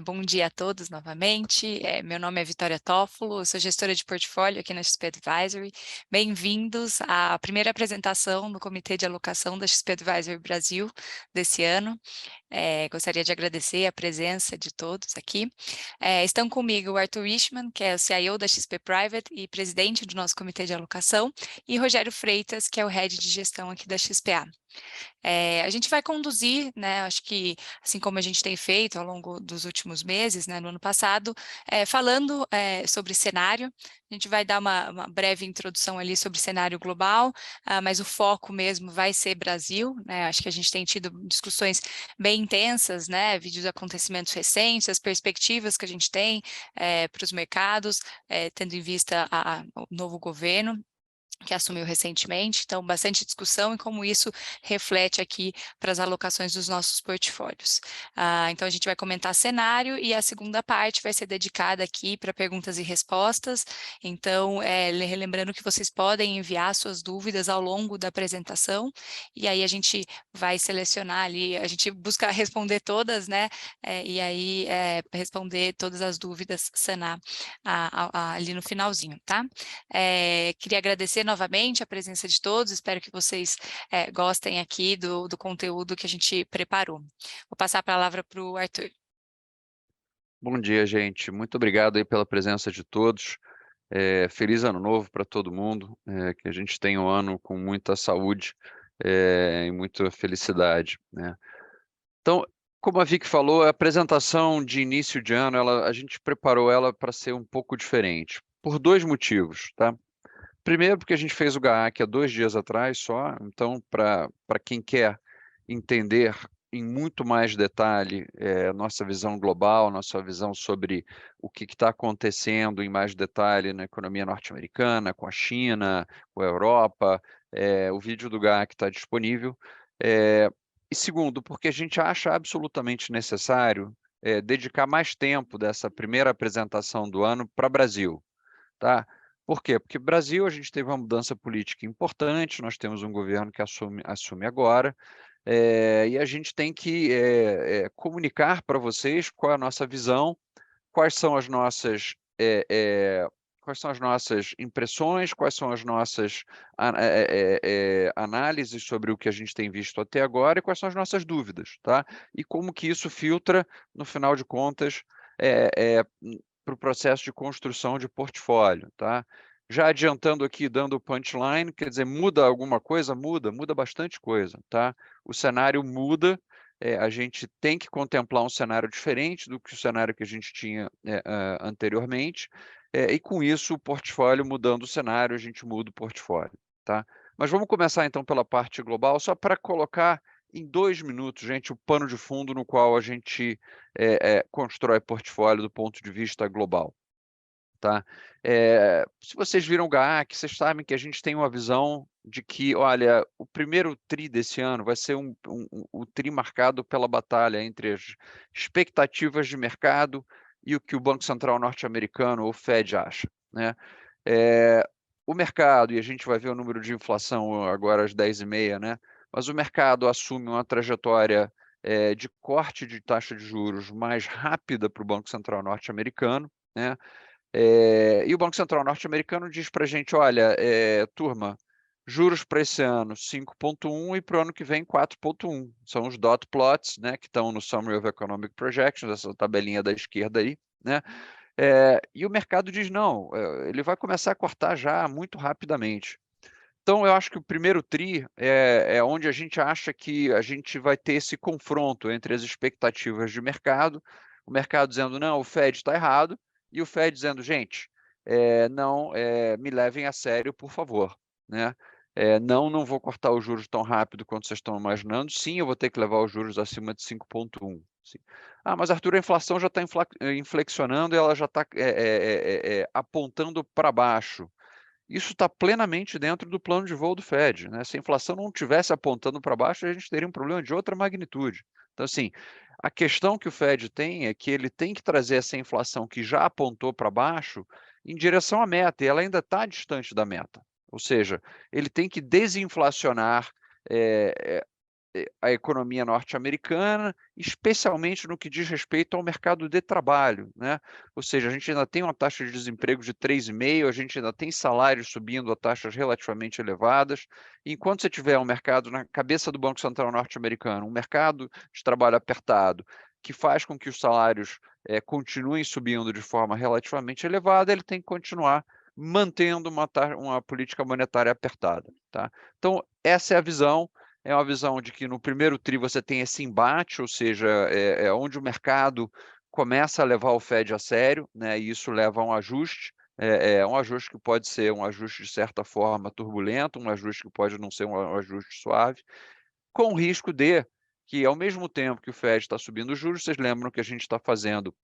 Bom dia a todos novamente. Meu nome é Vitória Toffolo, eu sou gestora de portfólio aqui na XP Advisory. Bem-vindos à primeira apresentação no Comitê de Alocação da XP Advisory Brasil desse ano. Gostaria de agradecer a presença de todos aqui. Estão comigo o Arthur Richman, que é o CIO da XP Private e presidente do nosso Comitê de Alocação, e Rogério Freitas, que é o Head de Gestão aqui da XPA. A gente vai conduzir, né, acho que assim como a gente tem feito ao longo dos últimos meses, né, no ano passado, falando sobre cenário. A gente vai dar uma breve introdução ali sobre cenário global, mas o foco mesmo vai ser Brasil, né? Acho que a gente tem tido discussões bem intensas, né, vídeos de acontecimentos recentes, as perspectivas que a gente tem para os mercados, tendo em vista o novo governo que assumiu recentemente, então bastante discussão e como isso reflete aqui para as alocações dos nossos portfólios. Então a gente vai comentar cenário e a segunda parte vai ser dedicada aqui para perguntas e respostas, então relembrando que vocês podem enviar suas dúvidas ao longo da apresentação e aí a gente vai selecionar ali, a gente busca responder todas, né, e aí responder todas as dúvidas, sanar ali no finalzinho, tá? Queria agradecer novamente a presença de todos, espero que vocês gostem aqui do conteúdo que a gente preparou. Vou passar a palavra para o Arthur. Bom dia, gente. Muito obrigado aí pela presença de todos. Feliz ano novo para todo mundo. Que a gente tenha um ano com muita saúde e muita felicidade, né? Então, como a Vicky falou, a apresentação de início de ano, a gente preparou ela para ser um pouco diferente, por dois motivos, tá? Primeiro, porque a gente fez o GAAC há 2 dias atrás só, então, para quem quer entender em muito mais detalhe nossa visão global, nossa visão sobre o que está acontecendo em mais detalhe na economia norte-americana, com a China, com a Europa, o vídeo do GAAC está disponível. E segundo, porque a gente acha absolutamente necessário dedicar mais tempo dessa primeira apresentação do ano para o Brasil, tá? Por quê? Porque Brasil, a gente teve uma mudança política importante, nós temos um governo que assume agora, e a gente tem que comunicar para vocês qual é a nossa visão, quais são as nossas, quais são as nossas impressões, quais são as nossas análises sobre o que a gente tem visto até agora e quais são as nossas dúvidas, tá? E como que isso filtra, no final de contas, para o processo de construção de portfólio, tá? Já adiantando aqui, dando o punchline, quer dizer, muda alguma coisa? Muda bastante coisa, tá? O cenário muda, a gente tem que contemplar um cenário diferente do que o cenário que a gente tinha anteriormente, e com isso o portfólio mudando o cenário, a gente muda o portfólio, tá? Mas vamos começar então pela parte global, só para colocar em 2 minutos, gente, o pano de fundo no qual a gente constrói portfólio do ponto de vista global, tá? Se vocês viram o GAAC, vocês sabem que a gente tem uma visão de que, olha, o primeiro TRI desse ano vai ser o TRI marcado pela batalha entre as expectativas de mercado e o que o Banco Central norte-americano, ou Fed, acha, né? O mercado, e a gente vai ver o número de inflação agora às 10h30, né? Mas o mercado assume uma trajetória de corte de taxa de juros mais rápida para o Banco Central norte-americano, né? E o Banco Central norte-americano diz para a gente, olha, turma, juros para esse ano 5,1 e para o ano que vem 4,1. São os dot plots, né, que estão no Summary of Economic Projections, essa tabelinha da esquerda aí, né? E o mercado diz, não, ele vai começar a cortar já muito rapidamente. Então, eu acho que o primeiro TRI é onde a gente acha que a gente vai ter esse confronto entre as expectativas de mercado, o mercado dizendo, não, o Fed está errado, e o Fed dizendo, gente, não me levem a sério, por favor, né? Não vou cortar os juros tão rápido quanto vocês estão imaginando, sim, eu vou ter que levar os juros acima de 5,1. Sim. Mas Arthur, a inflação já está inflexionando e ela já está apontando para baixo. Isso está plenamente dentro do plano de voo do Fed, né? Se a inflação não estivesse apontando para baixo, a gente teria um problema de outra magnitude. Então, assim, a questão que o Fed tem é que ele tem que trazer essa inflação que já apontou para baixo em direção à meta, e ela ainda está distante da meta. Ou seja, ele tem que desinflacionar a economia norte-americana, especialmente no que diz respeito ao mercado de trabalho, né? Ou seja, a gente ainda tem uma taxa de desemprego de 3,5%, a gente ainda tem salários subindo a taxas relativamente elevadas. Enquanto você tiver um mercado na cabeça do Banco Central norte-americano, um mercado de trabalho apertado, que faz com que os salários continuem subindo de forma relativamente elevada, ele tem que continuar mantendo uma política monetária apertada, tá? Então, essa é a visão. É uma visão de que no primeiro tri você tem esse embate, ou seja, onde o mercado começa a levar o Fed a sério, né, e isso leva a um ajuste, um ajuste que pode ser um ajuste de certa forma turbulento, um ajuste que pode não ser um ajuste suave, com o risco de que, ao mesmo tempo que o Fed está subindo os juros, vocês lembram que a gente está fazendo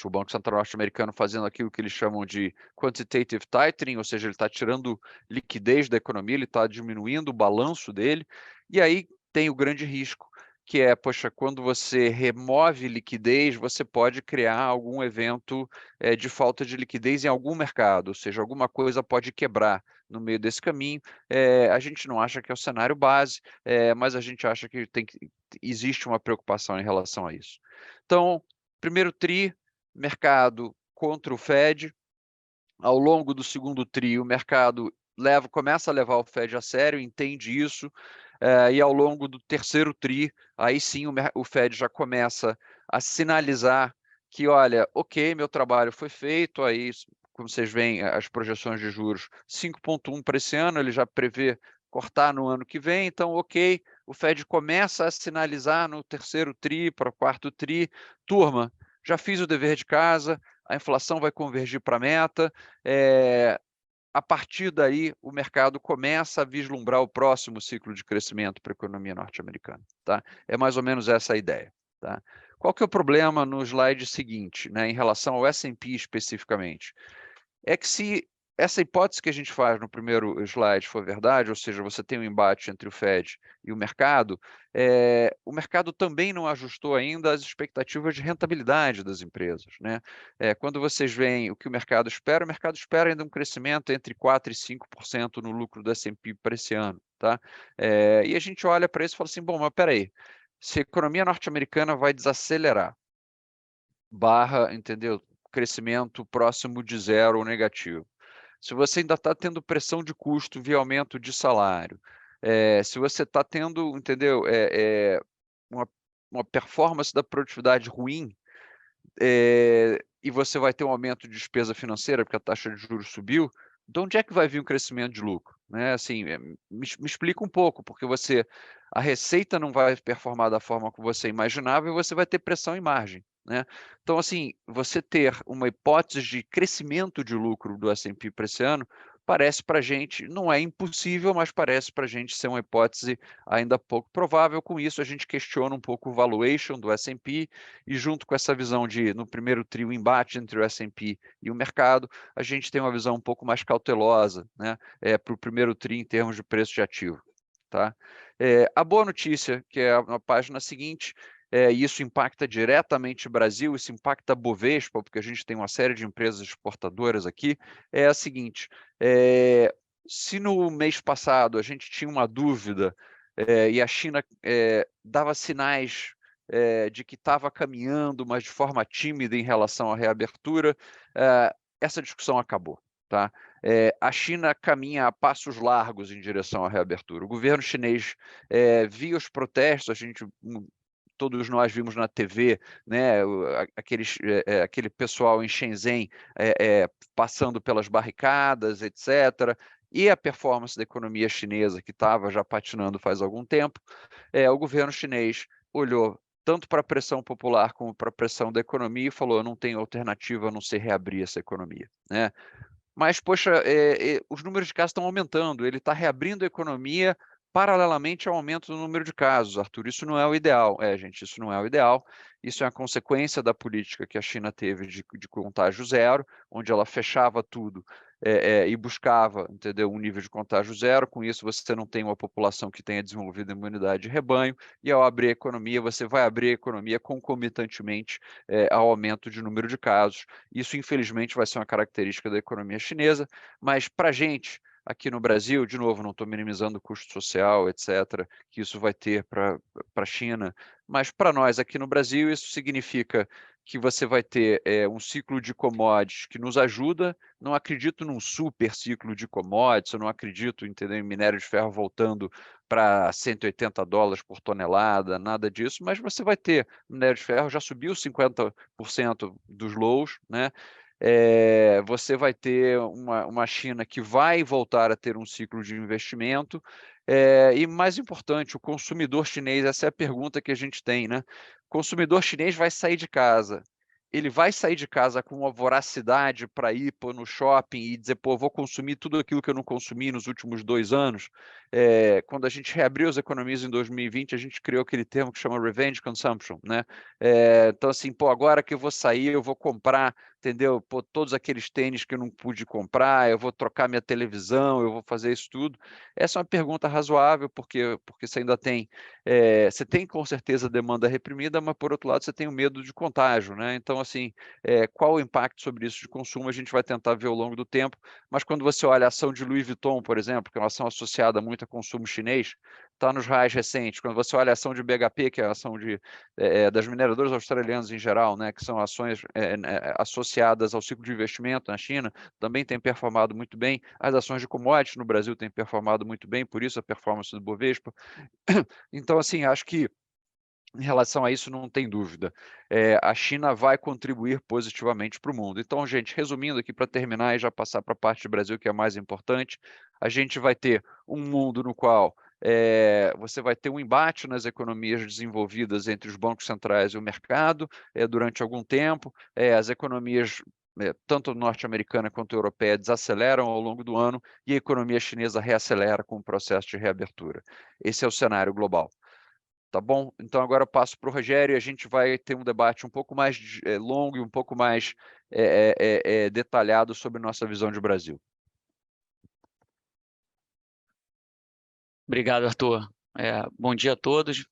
o Banco Central norte-americano fazendo aquilo que eles chamam de quantitative tightening, ou seja, ele está tirando liquidez da economia, ele está diminuindo o balanço dele, e aí tem o grande risco, que é, poxa, quando você remove liquidez, você pode criar algum evento de falta de liquidez em algum mercado, ou seja, alguma coisa pode quebrar no meio desse caminho. A gente não acha que é o cenário base, mas a gente acha que existe uma preocupação em relação a isso. Então, primeiro tri, mercado contra o Fed. Ao longo do segundo tri, o mercado começa a levar o Fed a sério, entende isso, e ao longo do terceiro tri, aí sim o Fed já começa a sinalizar que, olha, ok, meu trabalho foi feito, aí, como vocês veem, as projeções de juros 5,1 para esse ano, ele já prevê cortar no ano que vem, então, ok, o Fed começa a sinalizar no terceiro tri, para o quarto tri, turma, já fiz o dever de casa, a inflação vai convergir para a meta, a partir daí o mercado começa a vislumbrar o próximo ciclo de crescimento para a economia norte-americana. Tá? É mais ou menos essa a ideia. Tá? Qual que é o problema no slide seguinte, né, em relação ao S&P especificamente? É que se essa hipótese que a gente faz no primeiro slide for verdade, ou seja, você tem um embate entre o Fed e o mercado também não ajustou ainda as expectativas de rentabilidade das empresas, né? Quando vocês veem o que o mercado espera ainda um crescimento entre 4% e 5% no lucro do S&P para esse ano, tá? E a gente olha para isso e fala assim, bom, mas peraí, se a economia norte-americana vai desacelerar, entendeu? Crescimento próximo de zero ou negativo. Se você ainda está tendo pressão de custo via aumento de salário, se você está tendo, entendeu, uma, uma performance da produtividade ruim, e você vai ter um aumento de despesa financeira porque a taxa de juros subiu, de onde é que vai vir o crescimento de lucro? Né? Assim, me explica um pouco, porque a receita não vai performar da forma que você imaginava e você vai ter pressão em margem. Né? Então, assim, você ter uma hipótese de crescimento de lucro do S&P para esse ano, parece para a gente, não é impossível, mas parece para a gente ser uma hipótese ainda pouco provável. Com isso, a gente questiona um pouco o valuation do S&P e junto com essa visão de, no primeiro trio, embate entre o S&P e o mercado, a gente tem uma visão um pouco mais cautelosa, né, para o primeiro trio em termos de preço de ativo. Tá? A boa notícia, que é na página seguinte, e isso impacta diretamente o Brasil, isso impacta a Bovespa, porque a gente tem uma série de empresas exportadoras aqui, é a seguinte, se no mês passado a gente tinha uma dúvida e a China dava sinais de que estava caminhando, mas de forma tímida em relação à reabertura, essa discussão acabou. Tá? A China caminha a passos largos em direção à reabertura. O governo chinês via os protestos, todos nós vimos na TV, né, aquele pessoal em Shenzhen passando pelas barricadas, etc., e a performance da economia chinesa, que estava já patinando faz algum tempo, o governo chinês olhou tanto para a pressão popular como para a pressão da economia e falou, não tem alternativa a não ser reabrir essa economia. Né? Mas, poxa, os números de casos estão aumentando, ele está reabrindo a economia paralelamente ao aumento do número de casos, Arthur. Isso não é o ideal. Gente, isso não é o ideal. Isso é a consequência da política que a China teve de contágio zero, onde ela fechava tudo e buscava, entendeu, um nível de contágio zero. Com isso, você não tem uma população que tenha desenvolvido imunidade de rebanho, e ao abrir a economia, você vai abrir a economia concomitantemente ao aumento de número de casos. Isso, infelizmente, vai ser uma característica da economia chinesa, mas para a gente, aqui no Brasil, de novo, não estou minimizando o custo social, etc., que isso vai ter para a China, mas para nós aqui no Brasil isso significa que você vai ter um ciclo de commodities que nos ajuda. Não acredito num super ciclo de commodities, eu não acredito, entendeu, em minério de ferro voltando para $180 por tonelada, nada disso, mas você vai ter minério de ferro, já subiu 50% dos lows, né? Você vai ter uma China que vai voltar a ter um ciclo de investimento, e mais importante, o consumidor chinês, essa é a pergunta que a gente tem, né? O consumidor chinês vai sair de casa. Ele vai sair de casa com uma voracidade para ir pô, no shopping e dizer, pô, vou consumir tudo aquilo que eu não consumi nos últimos 2 anos. Quando a gente reabriu as economias em 2020, a gente criou aquele termo que chama revenge consumption, né? Então, assim, pô, agora que eu vou sair, eu vou comprar, entendeu? Pô, todos aqueles tênis que eu não pude comprar, eu vou trocar minha televisão, eu vou fazer isso tudo. Essa é uma pergunta razoável, porque você ainda tem, você tem com certeza demanda reprimida, mas por outro lado você tem o medo de contágio, né? Então, assim, qual o impacto sobre isso de consumo, a gente vai tentar ver ao longo do tempo, mas quando você olha a ação de Louis Vuitton, por exemplo, que é uma ação associada muito a consumo chinês, está nos highs recentes. Quando você olha a ação de BHP, que é a ação das mineradoras australianas em geral, né, que são ações associadas ao ciclo de investimento na China, também tem performado muito bem. As ações de commodities no Brasil têm performado muito bem, por isso a performance do Bovespa. Então, assim, acho que em relação a isso, não tem dúvida. A China vai contribuir positivamente para o mundo. Então, gente, resumindo aqui para terminar e já passar para a parte do Brasil, que é a mais importante, a gente vai ter um mundo no qual você vai ter um embate nas economias desenvolvidas entre os bancos centrais e o mercado durante algum tempo. As economias, tanto norte-americana quanto europeia, desaceleram ao longo do ano e a economia chinesa reacelera com o processo de reabertura. Esse é o cenário global. Tá bom? Então agora eu passo para o Rogério e a gente vai ter um debate um pouco mais longo e um pouco mais detalhado sobre nossa visão de Brasil. Obrigado, Arthur. Bom dia a todos.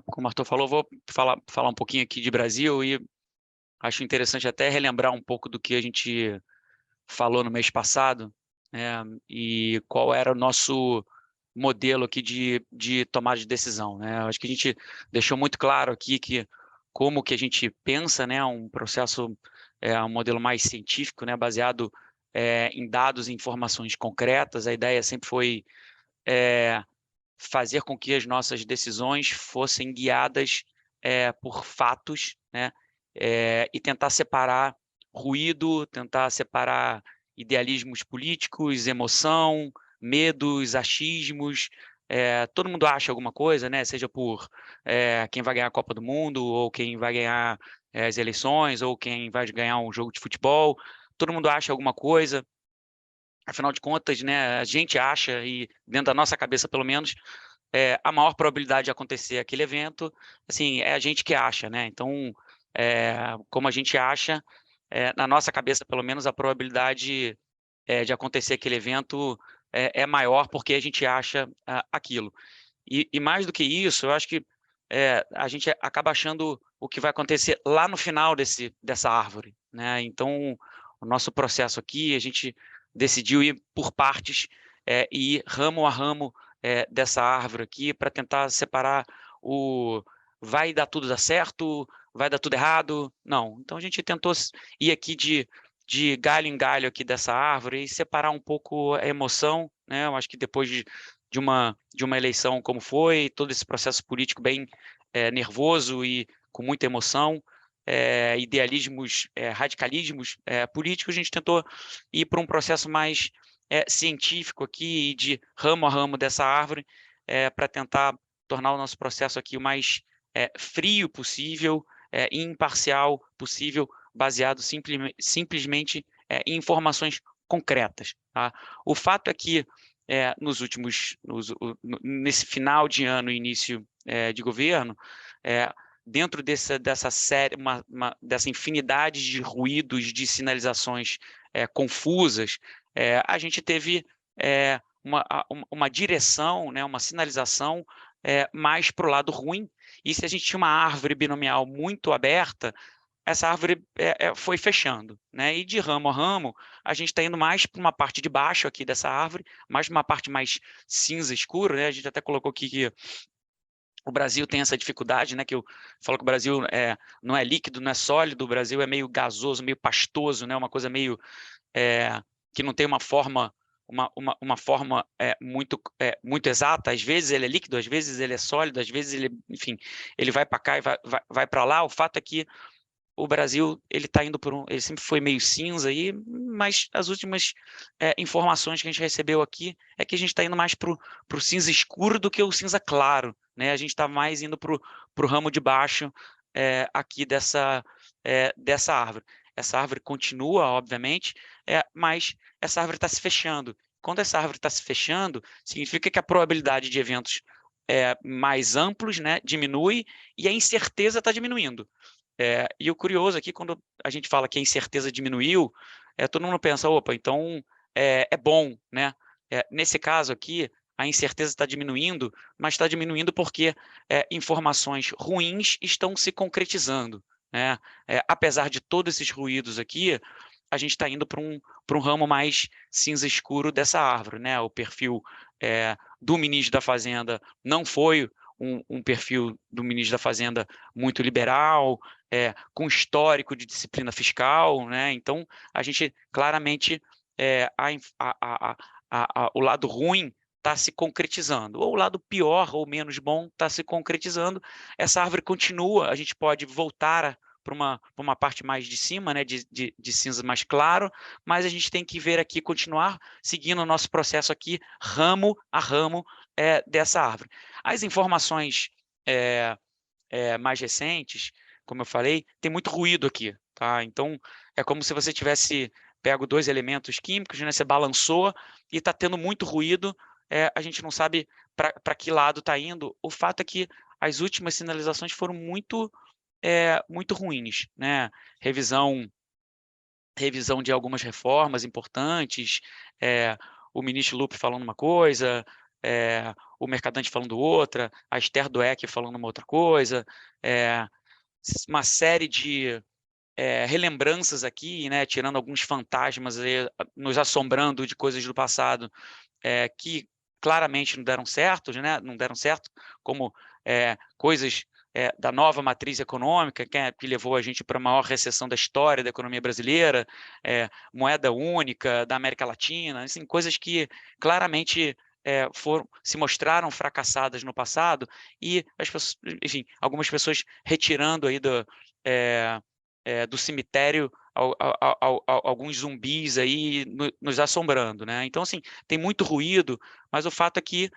Como o Arthur falou, vou falar um pouquinho aqui de Brasil e acho interessante até relembrar um pouco do que a gente falou no mês passado, né, e qual era o nosso modelo aqui de tomada de decisão, né? Acho que a gente deixou muito claro aqui que como que a gente pensa, né, um processo, um modelo mais científico, né, baseado em dados e informações concretas. A ideia sempre foi fazer com que as nossas decisões fossem guiadas por fatos, né, e tentar separar ruído, tentar separar idealismos políticos, emoção, medos, achismos. Todo mundo acha alguma coisa, né? Seja por quem vai ganhar a Copa do Mundo, ou quem vai ganhar as eleições, ou quem vai ganhar um jogo de futebol. Todo mundo acha alguma coisa. Afinal de contas, né, a gente acha, e dentro da nossa cabeça pelo menos, a maior probabilidade de acontecer aquele evento, assim, é a gente que acha, né? Então, como a gente acha, na nossa cabeça pelo menos, a probabilidade de acontecer aquele evento é maior porque a gente acha aquilo. E mais do que isso, eu acho que a gente acaba achando o que vai acontecer lá no final dessa árvore, né? Então, o nosso processo aqui, a gente decidiu ir por partes e ir ramo a ramo dessa árvore aqui para tentar separar o vai dar tudo dar certo, vai dar tudo errado. Não. Então, a gente tentou ir aqui de galho em galho aqui dessa árvore e separar um pouco a emoção, né? Eu acho que depois de uma eleição como foi, todo esse processo político bem nervoso e com muita emoção, idealismos, radicalismos políticos, a gente tentou ir para um processo mais científico aqui, de ramo a ramo dessa árvore, para tentar tornar o nosso processo aqui o mais frio possível, e imparcial possível, baseado simplesmente em informações concretas. Tá? O fato é que nesse final de ano e início de governo, dentro dessa série, dessa infinidade de ruídos, de sinalizações confusas, a gente teve uma direção, né, uma sinalização mais para o lado ruim. E se a gente tinha uma árvore binomial muito aberta, essa árvore foi fechando, né? E de ramo a ramo, a gente está indo mais para uma parte de baixo aqui dessa árvore, mais uma parte mais cinza escuro, né? A gente até colocou aqui que o Brasil tem essa dificuldade, né? Que eu falo que o Brasil não é líquido, não é sólido, o Brasil é meio gasoso, meio pastoso, né? Uma coisa meio que não tem uma forma forma muito exata. Às vezes ele é líquido, às vezes ele é sólido, às vezes ele, enfim, ele vai para cá e vai para lá. O fato é que o Brasil ele está indo ele sempre foi meio cinza aí, mas as últimas informações que a gente recebeu aqui é que a gente está indo mais para o cinza escuro do que o cinza claro, né? A gente está mais indo para o ramo de baixo aqui dessa árvore. Essa árvore continua, obviamente, mas essa árvore está se fechando. Quando essa árvore está se fechando, significa que a probabilidade de eventos mais amplos, né, diminui e a incerteza está diminuindo. E o curioso aqui, quando a gente fala que a incerteza diminuiu, todo mundo pensa, opa, então é bom, né? Nesse caso aqui, a incerteza está diminuindo, mas está diminuindo porque informações ruins estão se concretizando, né? Apesar de todos esses ruídos aqui, a gente está indo para um ramo mais cinza escuro dessa árvore, né? O perfil do ministro da Fazenda não foi um perfil do ministro da Fazenda muito liberal, com histórico de disciplina fiscal, né? Então, a gente claramente o lado ruim está se concretizando, ou o lado pior ou menos bom está se concretizando. Essa árvore continua, a gente pode voltar para uma parte mais de cima, né, de cinza mais claro, mas a gente tem que ver aqui, continuar seguindo o nosso processo aqui, ramo a ramo dessa árvore. As informações mais recentes, como eu falei, tem muito ruído aqui, tá? Então, é como se você tivesse pego dois elementos químicos, né? Você balançou e está tendo muito ruído, a gente não sabe para que lado está indo. O fato é que as últimas sinalizações foram muito ruins, né? Revisão de algumas reformas importantes, o ministro Lupe falando uma coisa, o Mercadante falando outra, a Esther Dweck falando uma outra coisa, uma série de relembranças aqui, né? Tirando alguns fantasmas aí, nos assombrando de coisas do passado que claramente não deram certo, né? Não deram certo, como coisas da nova matriz econômica, que levou a gente para a maior recessão da história da economia brasileira, moeda única da América Latina, assim, coisas que claramente se mostraram fracassadas no passado, e as pessoas, enfim, algumas pessoas retirando aí do cemitério alguns zumbis aí nos assombrando, né? Então, assim, tem muito ruído, mas o fato é que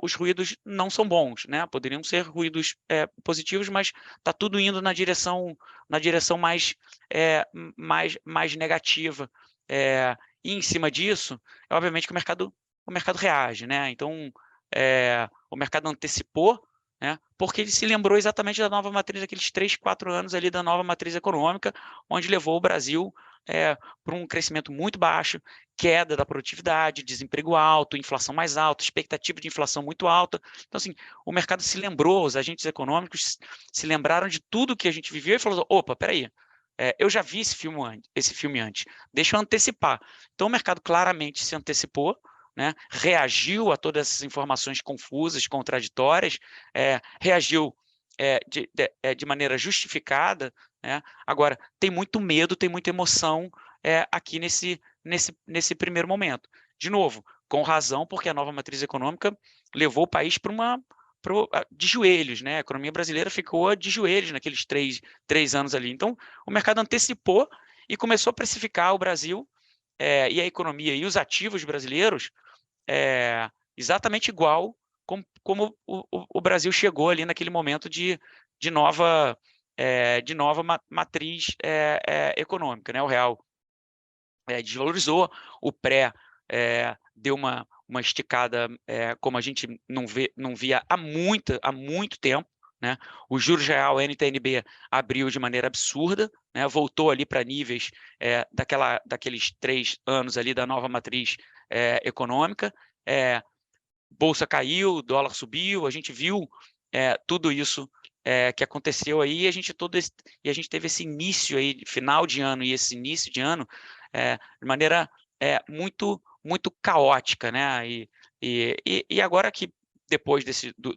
os ruídos não são bons, né? Poderiam ser ruídos positivos, mas está tudo indo na direção mais negativa. E em cima disso, obviamente que o mercado reage, né? Então, o mercado antecipou, né? Porque ele se lembrou exatamente da nova matriz, aqueles 3, 4 anos ali da nova matriz econômica, onde levou o Brasil para um crescimento muito baixo, queda da produtividade, desemprego alto, inflação mais alta, expectativa de inflação muito alta. Então, assim, o mercado se lembrou, os agentes econômicos se lembraram de tudo que a gente viveu e falou, opa, peraí, eu já vi esse filme antes, deixa eu antecipar. Então, o mercado claramente se antecipou, né? Reagiu a todas essas informações confusas, contraditórias, reagiu de maneira justificada, né? Agora, tem muito medo, tem muita emoção aqui nesse primeiro momento. De novo, com razão, porque a nova matriz econômica levou o país de joelhos, né? A economia brasileira ficou de joelhos naqueles três anos ali. Então, o mercado antecipou e começou a precificar o Brasil e a economia e os ativos brasileiros exatamente igual como o Brasil chegou ali naquele momento de nova matriz econômica, né? O real desvalorizou, o pré deu uma esticada como a gente não via há muito tempo, né? O juros real NTNB abriu de maneira absurda, né? Voltou ali para níveis daqueles 3 anos ali da nova matriz econômica, bolsa caiu, dólar subiu, a gente viu tudo isso que aconteceu aí, e a gente teve esse início aí, final de ano e esse início de ano, de maneira muito muito caótica, né? E agora que depois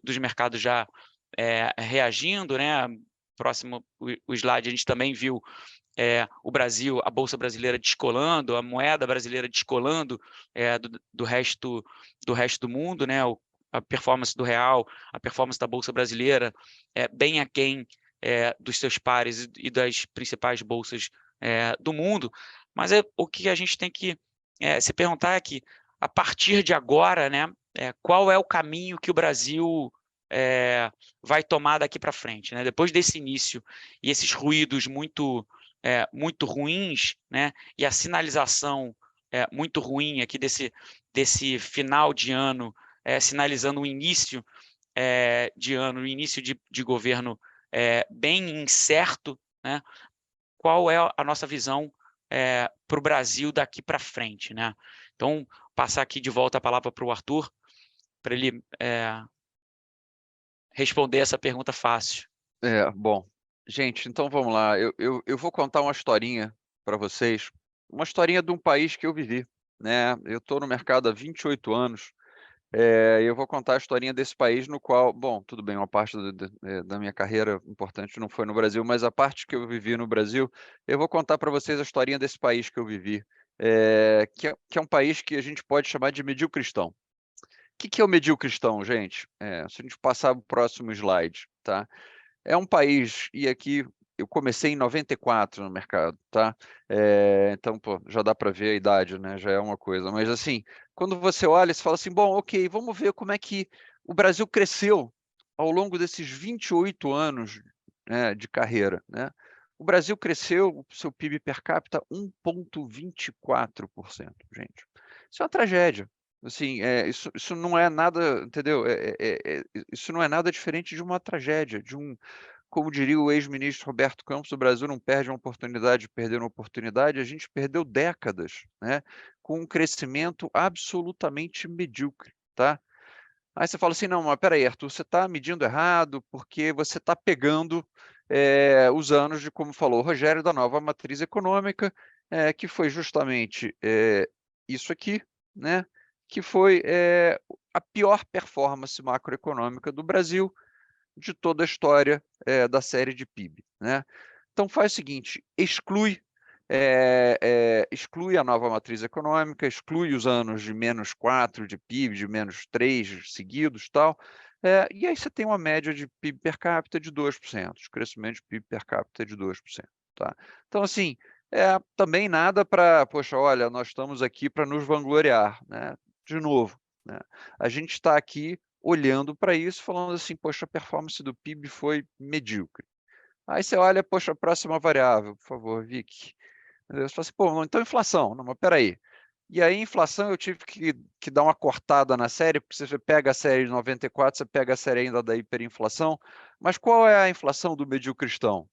dos mercados já reagindo, né? Próximo o slide a gente também viu o Brasil, a Bolsa Brasileira descolando, a moeda brasileira descolando do resto do mundo, né? A performance do real, a performance da Bolsa Brasileira bem aquém dos seus pares e das principais bolsas do mundo. Mas o que a gente tem que se perguntar é que, a partir de agora, né, qual é o caminho que o Brasil vai tomar daqui para frente, né? Depois desse início e esses ruídos muito ruins, né? E a sinalização muito ruim aqui desse final de ano, sinalizando o início de ano, o início de governo bem incerto, né? Qual é a nossa visão para o Brasil daqui para frente, né? Então, passar aqui de volta a palavra para o Arthur, para ele responder essa pergunta fácil. Bom, gente, então vamos lá. Eu vou contar uma historinha para vocês, uma historinha de um país que eu vivi, né? Eu estou no mercado há 28 anos, e eu vou contar a historinha desse país no qual, bom, tudo bem, uma parte da minha carreira importante não foi no Brasil, mas a parte que eu vivi no Brasil, eu vou contar para vocês a historinha desse país que eu vivi, que é um país que a gente pode chamar de mediocristão. O que é o mediocristão, gente? Se a gente passar para o próximo slide, tá? É um país, e aqui eu comecei em 94 no mercado, tá? Então, pô, já dá para ver a idade, né? Já é uma coisa. Mas assim, quando você olha, você fala assim, bom, ok, vamos ver como é que o Brasil cresceu ao longo desses 28 anos, né, de carreira, né? O Brasil cresceu, o seu PIB per capita, 1,24%, gente. Isso é uma tragédia. Assim, isso não é nada, entendeu? Isso não é nada diferente de uma tragédia, como diria o ex-ministro Roberto Campos, o Brasil não perde uma oportunidade de perder uma oportunidade, a gente perdeu décadas, né, com um crescimento absolutamente medíocre, tá? Aí você fala assim, não, mas peraí, Arthur, você está medindo errado, porque você está pegando os anos de, como falou o Rogério, da nova matriz econômica, que foi justamente isso aqui, né, que foi a pior performance macroeconômica do Brasil de toda a história da série de PIB, né? Então faz o seguinte, exclui a nova matriz econômica, exclui os anos de -4 de PIB, de -3 seguidos, tal, e aí você tem uma média de PIB per capita de 2%, crescimento de PIB per capita de 2%, tá? Então, assim, também nada para, poxa, olha, nós estamos aqui para nos vangloriar, né? De novo, né? A gente está aqui olhando para isso, falando assim, poxa, a performance do PIB foi medíocre. Aí você olha, poxa, a próxima variável, por favor, Vicky. Você fala assim, pô, então inflação. Não, mas peraí. E aí, inflação, eu tive que dar uma cortada na série, porque você pega a série de 94, você pega a série ainda da hiperinflação, mas qual é a inflação do mediocristão?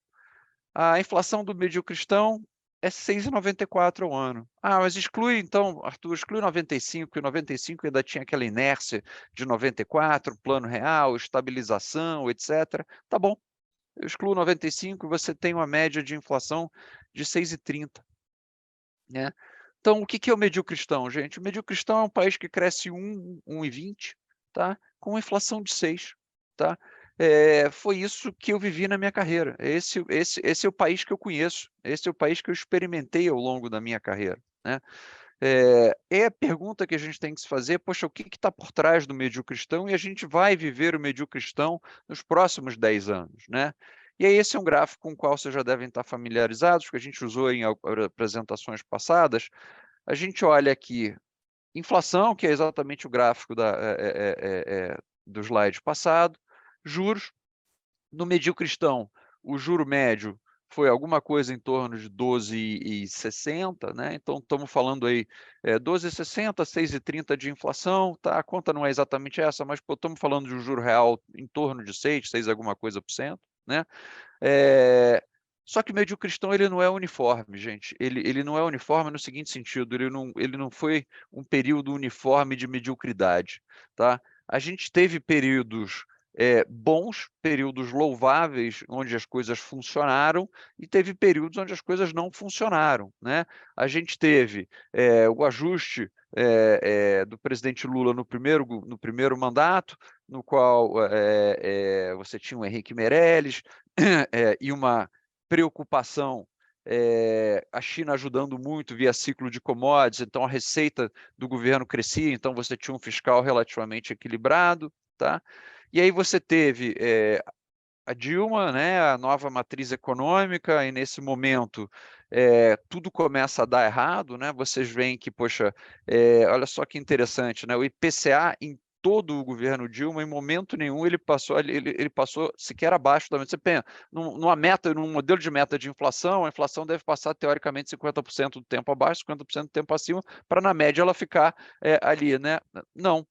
A inflação do mediocristão é 6,94 ao ano. Ah, mas exclui, então, Arthur, exclui 95, porque 95 ainda tinha aquela inércia de 94, plano real, estabilização, etc. Tá bom, eu excluo 95 e você tem uma média de inflação de 6,30, né? Então, o que é o mediocristão, gente? O mediocristão é um país que cresce 1,20, tá? Com inflação de 6, tá? Foi isso que eu vivi na minha carreira. Esse é o país que eu conheço. Esse é o país que eu experimentei ao longo da minha carreira, né? É a pergunta que a gente tem que se fazer, poxa, o que está por trás do mediocristão? E a gente vai viver o mediocristão nos próximos 10 anos, né? E aí esse é um gráfico com o qual vocês já devem estar familiarizados, porque a gente usou em apresentações passadas. A gente olha aqui inflação, que é exatamente o gráfico do slide passado, juros. No mediocristão, o juro médio foi alguma coisa em torno de 12,60, né? Então estamos falando aí 12,60, 6,30 de inflação, tá? A conta não é exatamente essa, mas estamos falando de um juro real em torno de 6 alguma coisa por cento, né? Só que o mediocristão ele não é uniforme, gente. Ele não é uniforme no seguinte sentido, ele não foi um período uniforme de mediocridade, tá? A gente teve períodos bons, períodos louváveis, onde as coisas funcionaram, e teve períodos onde as coisas não funcionaram, né? A gente teve o ajuste do presidente Lula no primeiro mandato, no qual você tinha o Henrique Meirelles e uma preocupação, a China ajudando muito via ciclo de commodities, então a receita do governo crescia, então você tinha um fiscal relativamente equilibrado, tá? E aí você teve a Dilma, né, a nova matriz econômica, e nesse momento tudo começa a dar errado, né? Vocês veem que, poxa, olha só que interessante, né? O IPCA em todo o governo Dilma, em momento nenhum, ele passou sequer abaixo da meta. Você pensa, num modelo de meta de inflação, a inflação deve passar, teoricamente, 50% do tempo abaixo, 50% do tempo acima, para, na média, ela ficar ali, né? Não.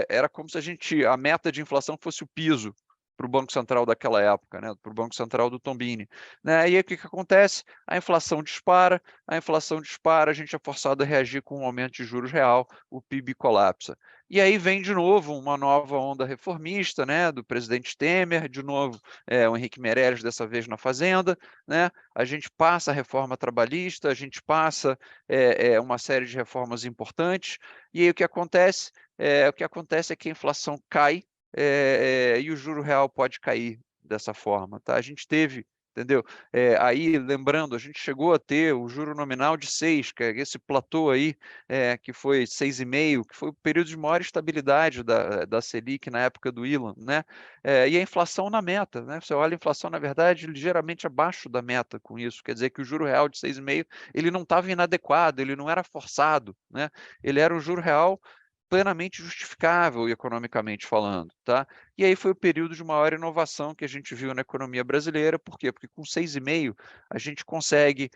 Era como se a meta de inflação fosse o piso para o Banco Central daquela época, né? Para o Banco Central do Tombini. Né? E aí o que acontece? A inflação dispara, a gente é forçado a reagir com um aumento de juros real, o PIB colapsa. E aí vem de novo uma nova onda reformista, né, do presidente Temer, de novo o Henrique Meirelles, dessa vez na Fazenda, né? A gente passa a reforma trabalhista, a gente passa uma série de reformas importantes, e aí o que acontece? O que acontece é que a inflação cai, e o juro real pode cair dessa forma, tá? A gente teve, entendeu? Aí, lembrando, a gente chegou a ter o juro nominal de 6, que é esse platô aí, que foi 6,5, que foi o período de maior estabilidade da Selic na época do Ilan, né? E a inflação na meta, né? Você olha a inflação, na verdade, ligeiramente abaixo da meta com isso, quer dizer que o juro real de 6,5, ele não estava inadequado, ele não era forçado, né? Ele era um juro real plenamente justificável economicamente falando, tá? E aí foi o período de maior inovação que a gente viu na economia brasileira. Por quê? Porque com 6,5 a gente consegue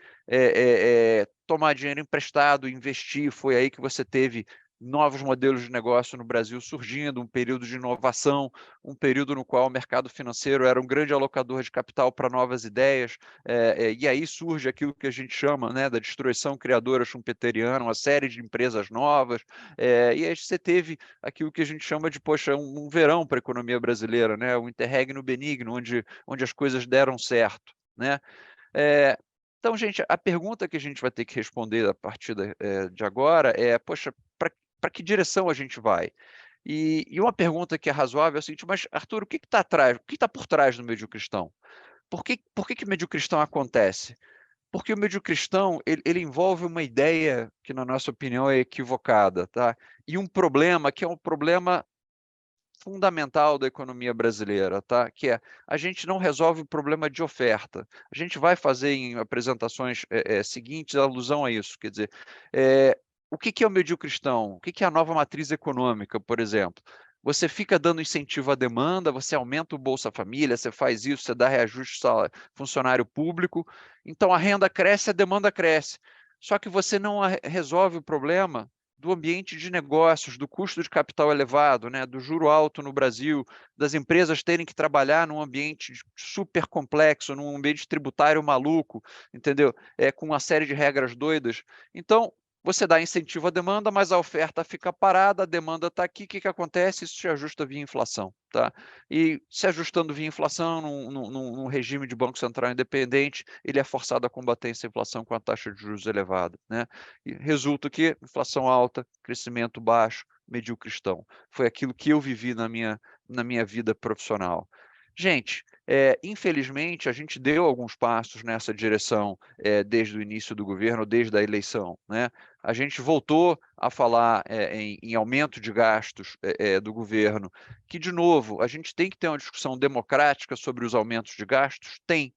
tomar dinheiro emprestado, investir. Foi aí que você teve novos modelos de negócio no Brasil surgindo, um período de inovação, um período no qual o mercado financeiro era um grande alocador de capital para novas ideias, e aí surge aquilo que a gente chama, né, da destruição criadora schumpeteriana, uma série de empresas novas, e aí você teve aquilo que a gente chama de, poxa, um verão para a economia brasileira, né, um interregno benigno, onde as coisas deram certo, né? Então, gente, a pergunta que a gente vai ter que responder a partir de agora é, poxa, para que direção a gente vai? E uma pergunta que é razoável é a seguinte: mas, Arthur, o que está atrás? O que está por trás do mediocristão? Por que mediocristão acontece? Porque o mediocristão, ele envolve uma ideia que, na nossa opinião, é equivocada, tá? E um problema que é um problema fundamental da economia brasileira, tá? Que é, a gente não resolve o problema de oferta. A gente vai fazer em apresentações seguintes alusão a isso, quer dizer, o que é o mediocristão? O que é a nova matriz econômica, por exemplo? Você fica dando incentivo à demanda, você aumenta o Bolsa Família, você faz isso, você dá reajuste ao funcionário público, então a renda cresce, a demanda cresce. Só que você não resolve o problema do ambiente de negócios, do custo de capital elevado, né, do juro alto no Brasil, das empresas terem que trabalhar num ambiente super complexo, num ambiente tributário maluco, entendeu? Com uma série de regras doidas. Então, você dá incentivo à demanda, mas a oferta fica parada, a demanda está aqui, o que acontece? Isso se ajusta via inflação, tá? E se ajustando via inflação, num regime de Banco Central independente, ele é forçado a combater essa inflação com a taxa de juros elevada, né? E resulta que inflação alta, crescimento baixo, mediocristão. Foi aquilo que eu vivi na minha vida profissional. Gente, infelizmente, a gente deu alguns passos nessa direção desde o início do governo, desde a eleição, né? A gente voltou a falar em aumento de gastos do governo, que, de novo, a gente tem que ter uma discussão democrática sobre os aumentos de gastos? Tem.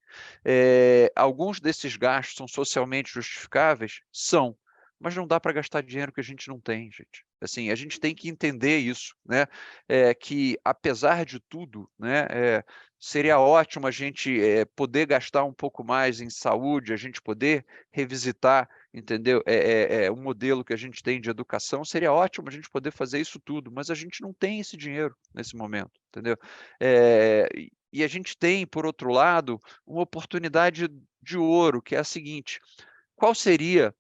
Alguns desses gastos são socialmente justificáveis? São. Mas não dá para gastar dinheiro que a gente não tem, gente. Assim, a gente tem que entender isso, né? Que, apesar de tudo, né, seria ótimo a gente poder gastar um pouco mais em saúde, a gente poder revisitar, entendeu? O modelo que a gente tem de educação, seria ótimo a gente poder fazer isso tudo, mas a gente não tem esse dinheiro nesse momento, entendeu? E a gente tem, por outro lado, uma oportunidade de ouro, que é a seguinte: qual seria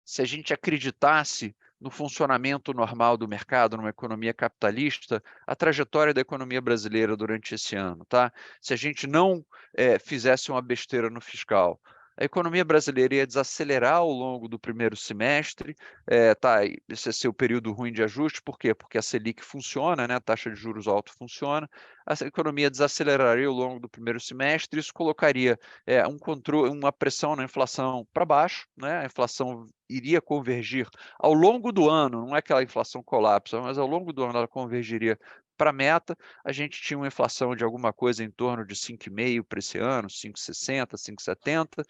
se a gente acreditasse no funcionamento normal do mercado, numa economia capitalista, a trajetória da economia brasileira durante esse ano, tá? Se a gente não fizesse uma besteira no fiscal, a economia brasileira ia desacelerar ao longo do primeiro semestre, esse ia ser o período ruim de ajuste, por quê? Porque a Selic funciona, né? A taxa de juros alta funciona, a economia desaceleraria ao longo do primeiro semestre, isso colocaria um controle, uma pressão na inflação para baixo, né? A inflação iria convergir ao longo do ano, não é aquela inflação colapsa, mas ao longo do ano ela convergiria para a meta. A gente tinha uma inflação de alguma coisa em torno de 5,5% para esse ano, 5,60, 5,70.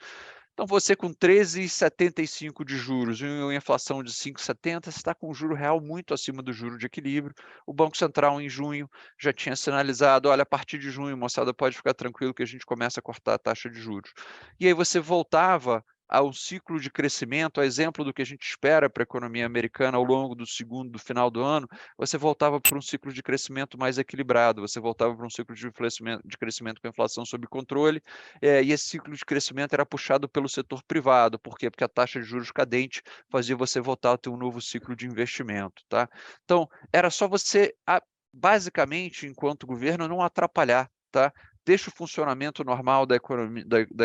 Então, você com 13,75 de juros e uma inflação de 5,70, você está com um juro real muito acima do juro de equilíbrio. O Banco Central, em junho, já tinha sinalizado, olha, a partir de junho, moçada, pode ficar tranquilo que a gente começa a cortar a taxa de juros. E aí você voltava ao ciclo de crescimento, a exemplo do que a gente espera para a economia americana ao longo do final do ano, você voltava para um ciclo de crescimento mais equilibrado, você voltava para um ciclo de crescimento com a inflação sob controle, e esse ciclo de crescimento era puxado pelo setor privado. Por quê? Porque a taxa de juros cadente fazia você voltar a ter um novo ciclo de investimento, tá? Então, era só você, basicamente, enquanto governo, não atrapalhar, tá? Deixa o funcionamento normal da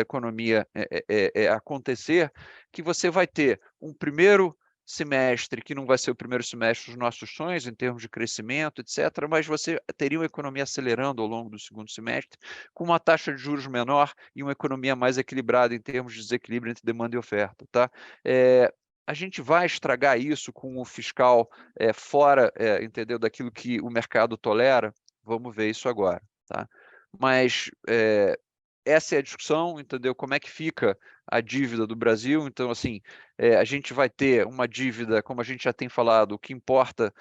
economia acontecer, que você vai ter um primeiro semestre, que não vai ser o primeiro semestre dos nossos sonhos em termos de crescimento, etc., mas você teria uma economia acelerando ao longo do segundo semestre, com uma taxa de juros menor e uma economia mais equilibrada em termos de desequilíbrio entre demanda e oferta, tá? A gente vai estragar isso com o fiscal fora, entendeu, daquilo que o mercado tolera? Vamos ver isso agora, tá? Mas essa é a discussão, entendeu? Como é que fica a dívida do Brasil? Então, assim, a gente vai ter uma dívida, como a gente já tem falado, o que importa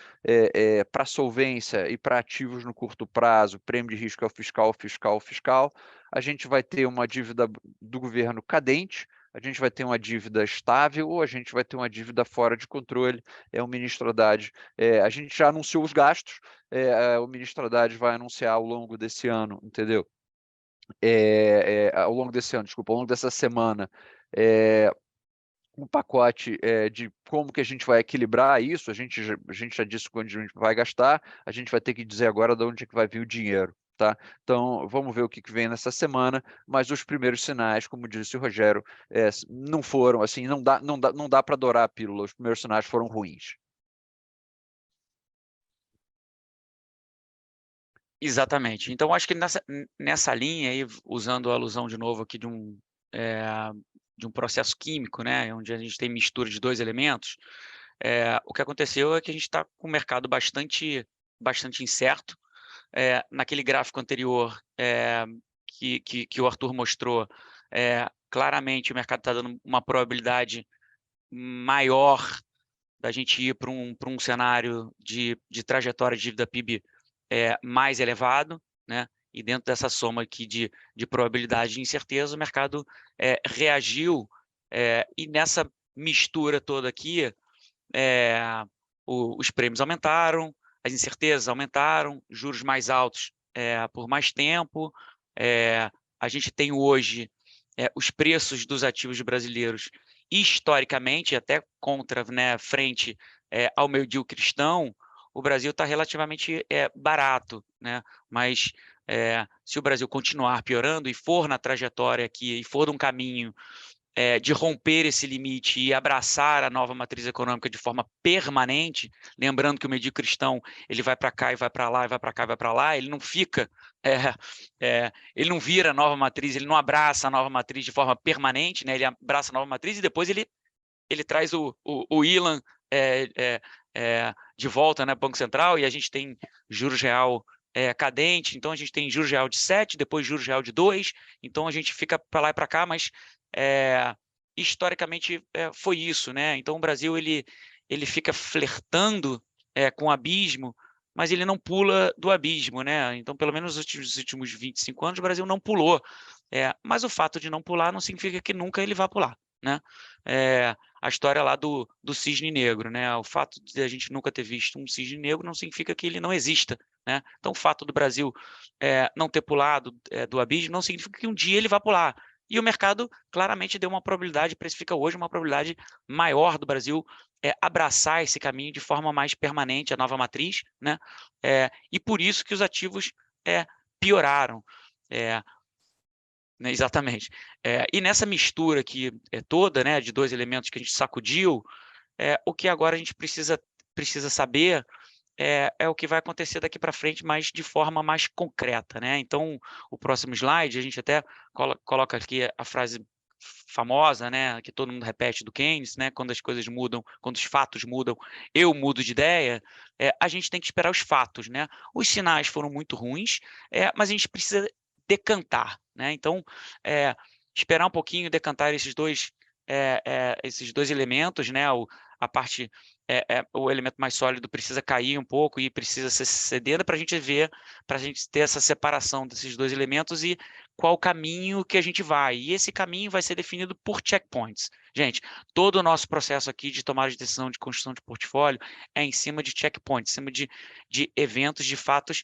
para solvência e para ativos no curto prazo, prêmio de risco é o fiscal. A gente vai ter uma dívida do governo cadente, a gente vai ter uma dívida estável ou a gente vai ter uma dívida fora de controle. O ministro Haddad, a gente já anunciou os gastos, o ministro Haddad vai anunciar ao longo desse ano, entendeu? Ao longo desse ano, desculpa, ao longo dessa semana, um pacote de como que a gente vai equilibrar isso. A gente já disse onde a gente vai gastar, a gente vai ter que dizer agora de onde é que vai vir o dinheiro, tá? Então, vamos ver o que vem nessa semana, mas os primeiros sinais, como disse o Rogério, não foram, assim, não dá para adorar a pílula, os primeiros sinais foram ruins. Exatamente. Então, acho que nessa linha, aí, usando a alusão de novo aqui de um processo químico, né, onde a gente tem mistura de dois elementos, o que aconteceu é que a gente está com o mercado bastante incerto. Naquele gráfico anterior que o Arthur mostrou, claramente o mercado está dando uma probabilidade maior da gente ir para um cenário de trajetória de dívida PIB mais elevado, né? E dentro dessa soma aqui de probabilidade e incerteza, o mercado reagiu, e nessa mistura toda aqui, os prêmios aumentaram, as incertezas aumentaram, juros mais altos por mais tempo. A gente tem hoje os preços dos ativos brasileiros, historicamente, até contra, né, frente ao meio-dia cristão, o Brasil está relativamente barato, né? Mas se o Brasil continuar piorando e for na trajetória aqui, e for num caminho de romper esse limite e abraçar a nova matriz econômica de forma permanente, lembrando que o meio-dia cristão ele vai para cá e vai para lá, e vai para cá e vai para lá, ele não fica, ele não vira a nova matriz, ele não abraça a nova matriz de forma permanente, né? Ele abraça a nova matriz e depois ele traz o Ilan de volta, né, Banco Central, e a gente tem juros real cadente, então a gente tem juros real de 7, depois juros real de 2, então a gente fica para lá e para cá, mas historicamente foi isso, né? Então o Brasil ele fica flertando com o abismo, mas ele não pula do abismo, né? Então, pelo menos nos últimos 25 anos, o Brasil não pulou. Mas o fato de não pular não significa que nunca ele vá pular, né? A história lá do cisne negro, né? O fato de a gente nunca ter visto um cisne negro não significa que ele não exista, né? Então, o fato do Brasil não ter pulado do abismo não significa que um dia ele vá pular. E o mercado claramente deu uma probabilidade, precifica hoje uma probabilidade maior do Brasil abraçar esse caminho de forma mais permanente, a nova matriz, né? E por isso que os ativos pioraram. Né, exatamente. E nessa mistura aqui toda, né, de dois elementos que a gente sacudiu, o que agora a gente precisa saber é o que vai acontecer daqui para frente, mas de forma mais concreta, né? Então, o próximo slide, a gente até coloca aqui a frase famosa, né, que todo mundo repete do Keynes, né, quando as coisas mudam, quando os fatos mudam, eu mudo de ideia. A gente tem que esperar os fatos, né? Os sinais foram muito ruins, mas a gente precisa decantar, né? Então, esperar um pouquinho, decantar esses dois elementos, né? A parte o elemento mais sólido precisa cair um pouco e precisa ser cedendo para a gente ver, para a gente ter essa separação desses dois elementos e qual caminho que a gente vai. E esse caminho vai ser definido por checkpoints. Gente, todo o nosso processo aqui de tomada de decisão de construção de portfólio é em cima de checkpoints, em cima de eventos, de fatos,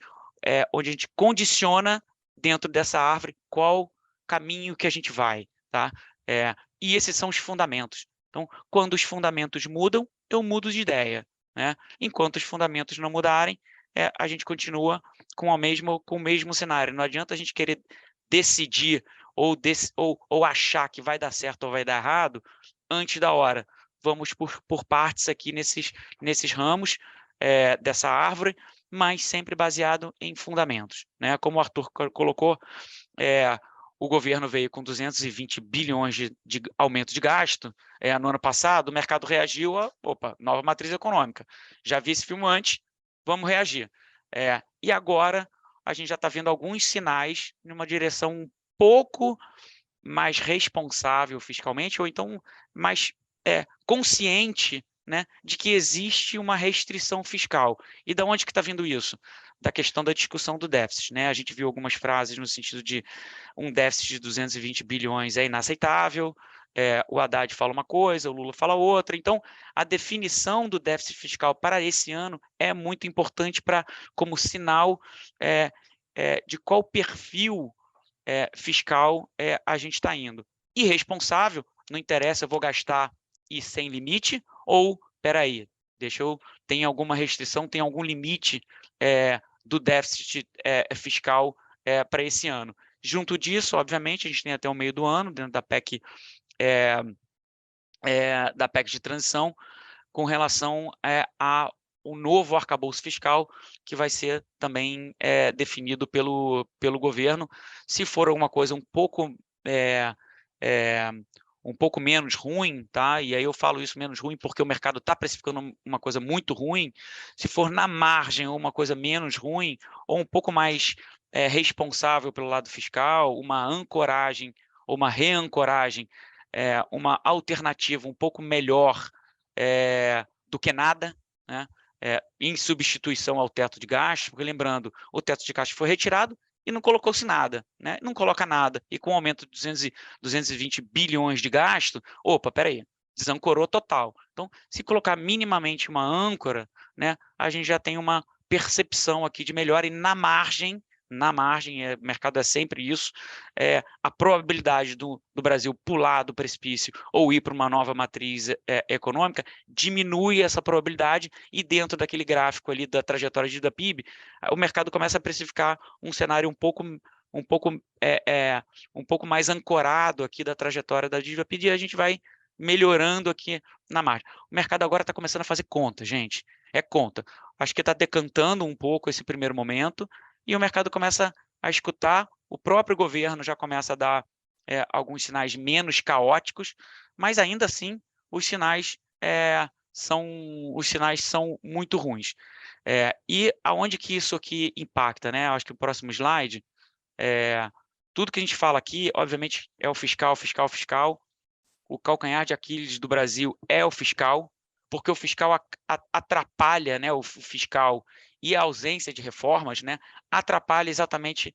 onde a gente condiciona dentro dessa árvore qual caminho que a gente vai, tá? E esses são os fundamentos. Então, quando os fundamentos mudam, eu mudo de ideia, né? Enquanto os fundamentos não mudarem, a gente continua com o mesmo cenário. Não adianta a gente querer decidir ou achar que vai dar certo ou vai dar errado antes da hora. Vamos por partes aqui nesses ramos dessa árvore, mas sempre baseado em fundamentos, né? Como o Arthur colocou, o governo veio com 220 bilhões de aumento de gasto no ano passado, o mercado reagiu a, nova matriz econômica. Já vi esse filme antes, vamos reagir. E agora a gente já está vendo alguns sinais numa direção um pouco mais responsável fiscalmente, ou então mais consciente, né, de que existe uma restrição fiscal. E de onde que está vindo isso? Da questão da discussão do déficit, né? A gente viu algumas frases no sentido de um déficit de 220 bilhões é inaceitável, o Haddad fala uma coisa, o Lula fala outra. Então, a definição do déficit fiscal para esse ano é muito importante como sinal de qual perfil fiscal a gente está indo. Irresponsável, não interessa, eu vou gastar e sem limite, ou, espera aí, tem alguma restrição, tem algum limite do déficit fiscal para esse ano. Junto disso, obviamente, a gente tem até o meio do ano, dentro da PEC, de transição, com relação ao novo arcabouço fiscal, que vai ser também definido pelo governo. Se for alguma coisa um pouco menos ruim, tá? E aí eu falo isso menos ruim porque o mercado está precificando uma coisa muito ruim. Se for na margem ou uma coisa menos ruim, ou um pouco mais responsável pelo lado fiscal, uma ancoragem ou uma reancoragem, uma alternativa um pouco melhor do que nada, né? Em substituição ao teto de gastos, porque lembrando, o teto de gastos foi retirado e não colocou-se nada, né? Não coloca nada. E com o aumento de 220 bilhões de gasto, peraí, desancorou total. Então, se colocar minimamente uma âncora, né, a gente já tem uma percepção aqui de melhora e na margem, o mercado é sempre isso, a probabilidade do Brasil pular do precipício ou ir para uma nova matriz econômica diminui essa probabilidade e dentro daquele gráfico ali da trajetória da PIB, o mercado começa a precificar um cenário um pouco mais ancorado aqui da trajetória da dívida PIB e a gente vai melhorando aqui na margem. O mercado agora está começando a fazer conta, gente. Conta. Acho que está decantando um pouco esse primeiro momento e o mercado começa a escutar, o próprio governo já começa a dar alguns sinais menos caóticos, mas ainda assim os sinais são muito ruins. E aonde que isso aqui impacta, né? Acho que o próximo slide, tudo que a gente fala aqui, obviamente, é o fiscal. O calcanhar de Aquiles do Brasil é o fiscal, porque o fiscal atrapalha, né, o fiscal e a ausência de reformas, né, atrapalha exatamente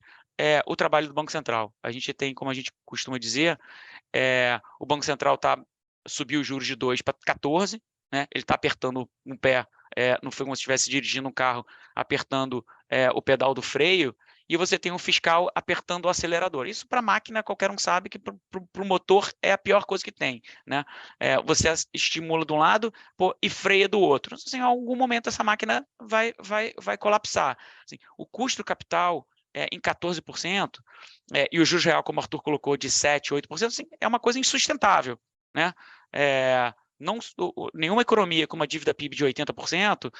o trabalho do Banco Central. A gente tem, como a gente costuma dizer, o Banco Central subiu os juros de 2 para 14, né, ele está apertando um pé, não foi como se estivesse dirigindo um carro, apertando o pedal do freio, e você tem um fiscal apertando o acelerador. Isso para a máquina, qualquer um sabe que para o motor é a pior coisa que tem, né? Você estimula de um lado e freia do outro. Assim, em algum momento essa máquina vai colapsar. Assim, o custo do capital em 14%, e o juros real, como o Arthur colocou, de 7%, 8%, assim, é uma coisa insustentável, né? Nenhuma economia com uma dívida PIB de 80%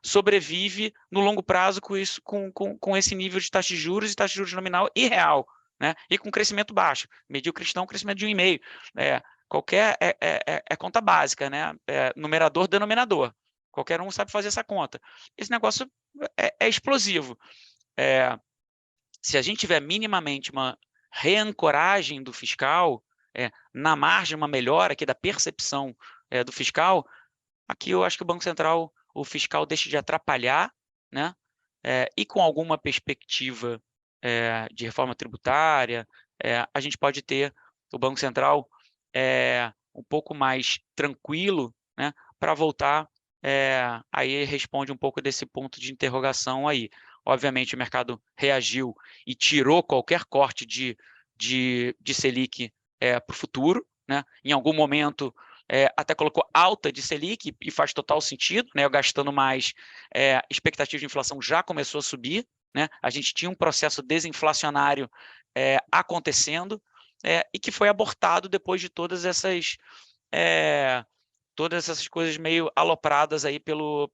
sobrevive no longo prazo com esse nível de taxa de juros e taxa de juros nominal e real, né? E com crescimento baixo. Medir cristão, crescimento de 1,5%. Qualquer conta básica, né? Numerador, denominador. Qualquer um sabe fazer essa conta. Esse negócio é explosivo. Se a gente tiver minimamente uma reancoragem do fiscal, na margem, uma melhora aqui da percepção do fiscal, aqui eu acho que o Banco Central, o fiscal deixa de atrapalhar, né? E com alguma perspectiva de reforma tributária, a gente pode ter o Banco Central um pouco mais tranquilo, né? Para voltar, aí responde um pouco desse ponto de interrogação aí. Obviamente o mercado reagiu e tirou qualquer corte de Selic para o futuro, né? Em algum momento até colocou alta de Selic e faz total sentido, né? Gastando mais, expectativa de inflação já começou a subir, né? A gente tinha um processo desinflacionário acontecendo e que foi abortado depois de todas essas coisas meio alopradas aí pelo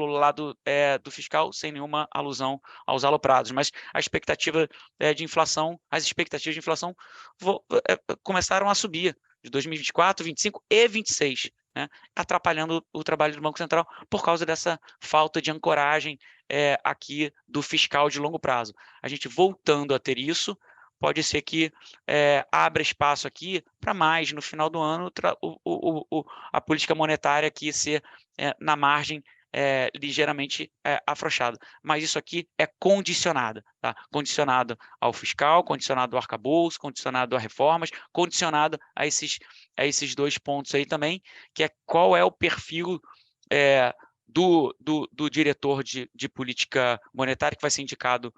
lado do fiscal, sem nenhuma alusão aos aloprados. Mas a expectativa de inflação, as expectativas de inflação começaram a subir de 2024, 25 e 26, né, atrapalhando o trabalho do Banco Central por causa dessa falta de ancoragem aqui do fiscal de longo prazo. A gente voltando a ter isso, pode ser que abra espaço aqui para mais, no final do ano, a política monetária aqui ser, na margem, ligeiramente afrouxada. Mas isso aqui é condicionado, tá? Condicionado ao fiscal, condicionado ao arcabouço, condicionado a reformas, condicionado a esses dois pontos aí também, que é qual é o perfil do diretor de política monetária que vai ser indicado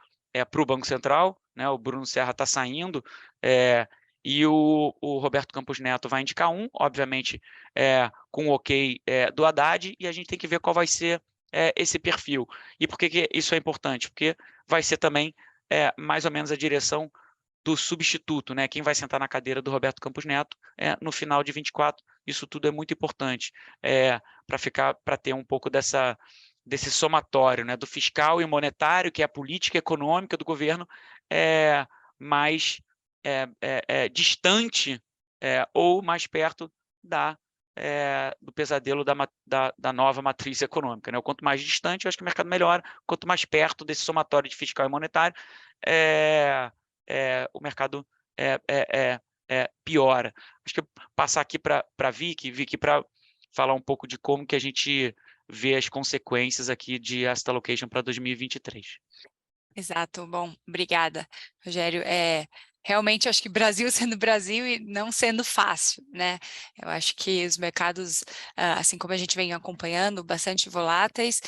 para o Banco Central, né? O Bruno Serra está saindo, e o Roberto Campos Neto vai indicar obviamente, com o ok do Haddad, e a gente tem que ver qual vai ser esse perfil. E por que isso é importante? Porque vai ser também mais ou menos a direção do substituto, né? Quem vai sentar na cadeira do Roberto Campos Neto no final de 24. Isso tudo é muito importante para ter um pouco desse somatório, né, do fiscal e monetário, que é a política econômica do governo, mais distante ou mais perto do pesadelo da nova matriz econômica, né? Quanto mais distante, eu acho que o mercado melhora. Quanto mais perto desse somatório de fiscal e monetário, o mercado piora. Acho que eu passar aqui para a Vicky para falar um pouco de como que a gente vê as consequências aqui de asset allocation para 2023. Exato, bom, obrigada, Rogério. Realmente, acho que Brasil sendo Brasil e não sendo fácil, né? Eu acho que os mercados, assim como a gente vem acompanhando, bastante voláteis,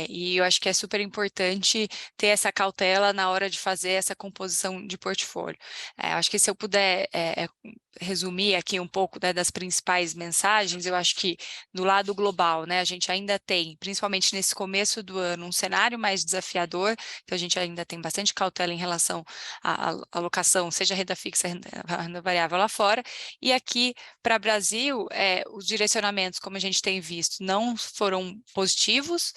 e eu acho que é super importante ter essa cautela na hora de fazer essa composição de portfólio. Eu acho que se eu puder resumir aqui um pouco, né, das principais mensagens, eu acho que do lado global, né, a gente ainda tem, principalmente nesse começo do ano, um cenário mais desafiador, então a gente ainda tem bastante cautela em relação à alocação, seja renda fixa, renda variável lá fora, e aqui para o Brasil, os direcionamentos, como a gente tem visto, não foram positivos,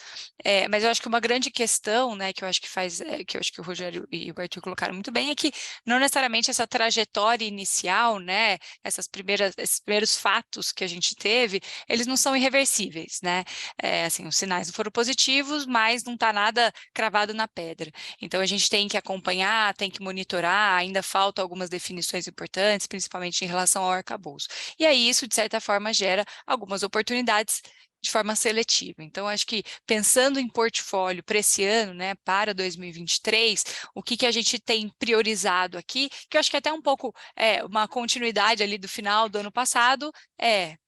mas eu acho que uma grande questão, né, que eu acho que o Rogério e o Arthur colocaram muito bem, é que não necessariamente essa trajetória inicial, né, esses primeiros fatos que a gente teve, eles não são irreversíveis, né? Assim, os sinais não foram positivos, mas não está nada cravado na pedra. Então, a gente tem que acompanhar, tem que monitorar, ainda faltam algumas definições importantes, principalmente em relação ao arcabouço. E aí, isso, de certa forma, gera algumas oportunidades de forma seletiva. Então, acho que pensando em portfólio para esse ano, né, para 2023, o que a gente tem priorizado aqui, que eu acho que é até um pouco uma continuidade ali do final do ano passado,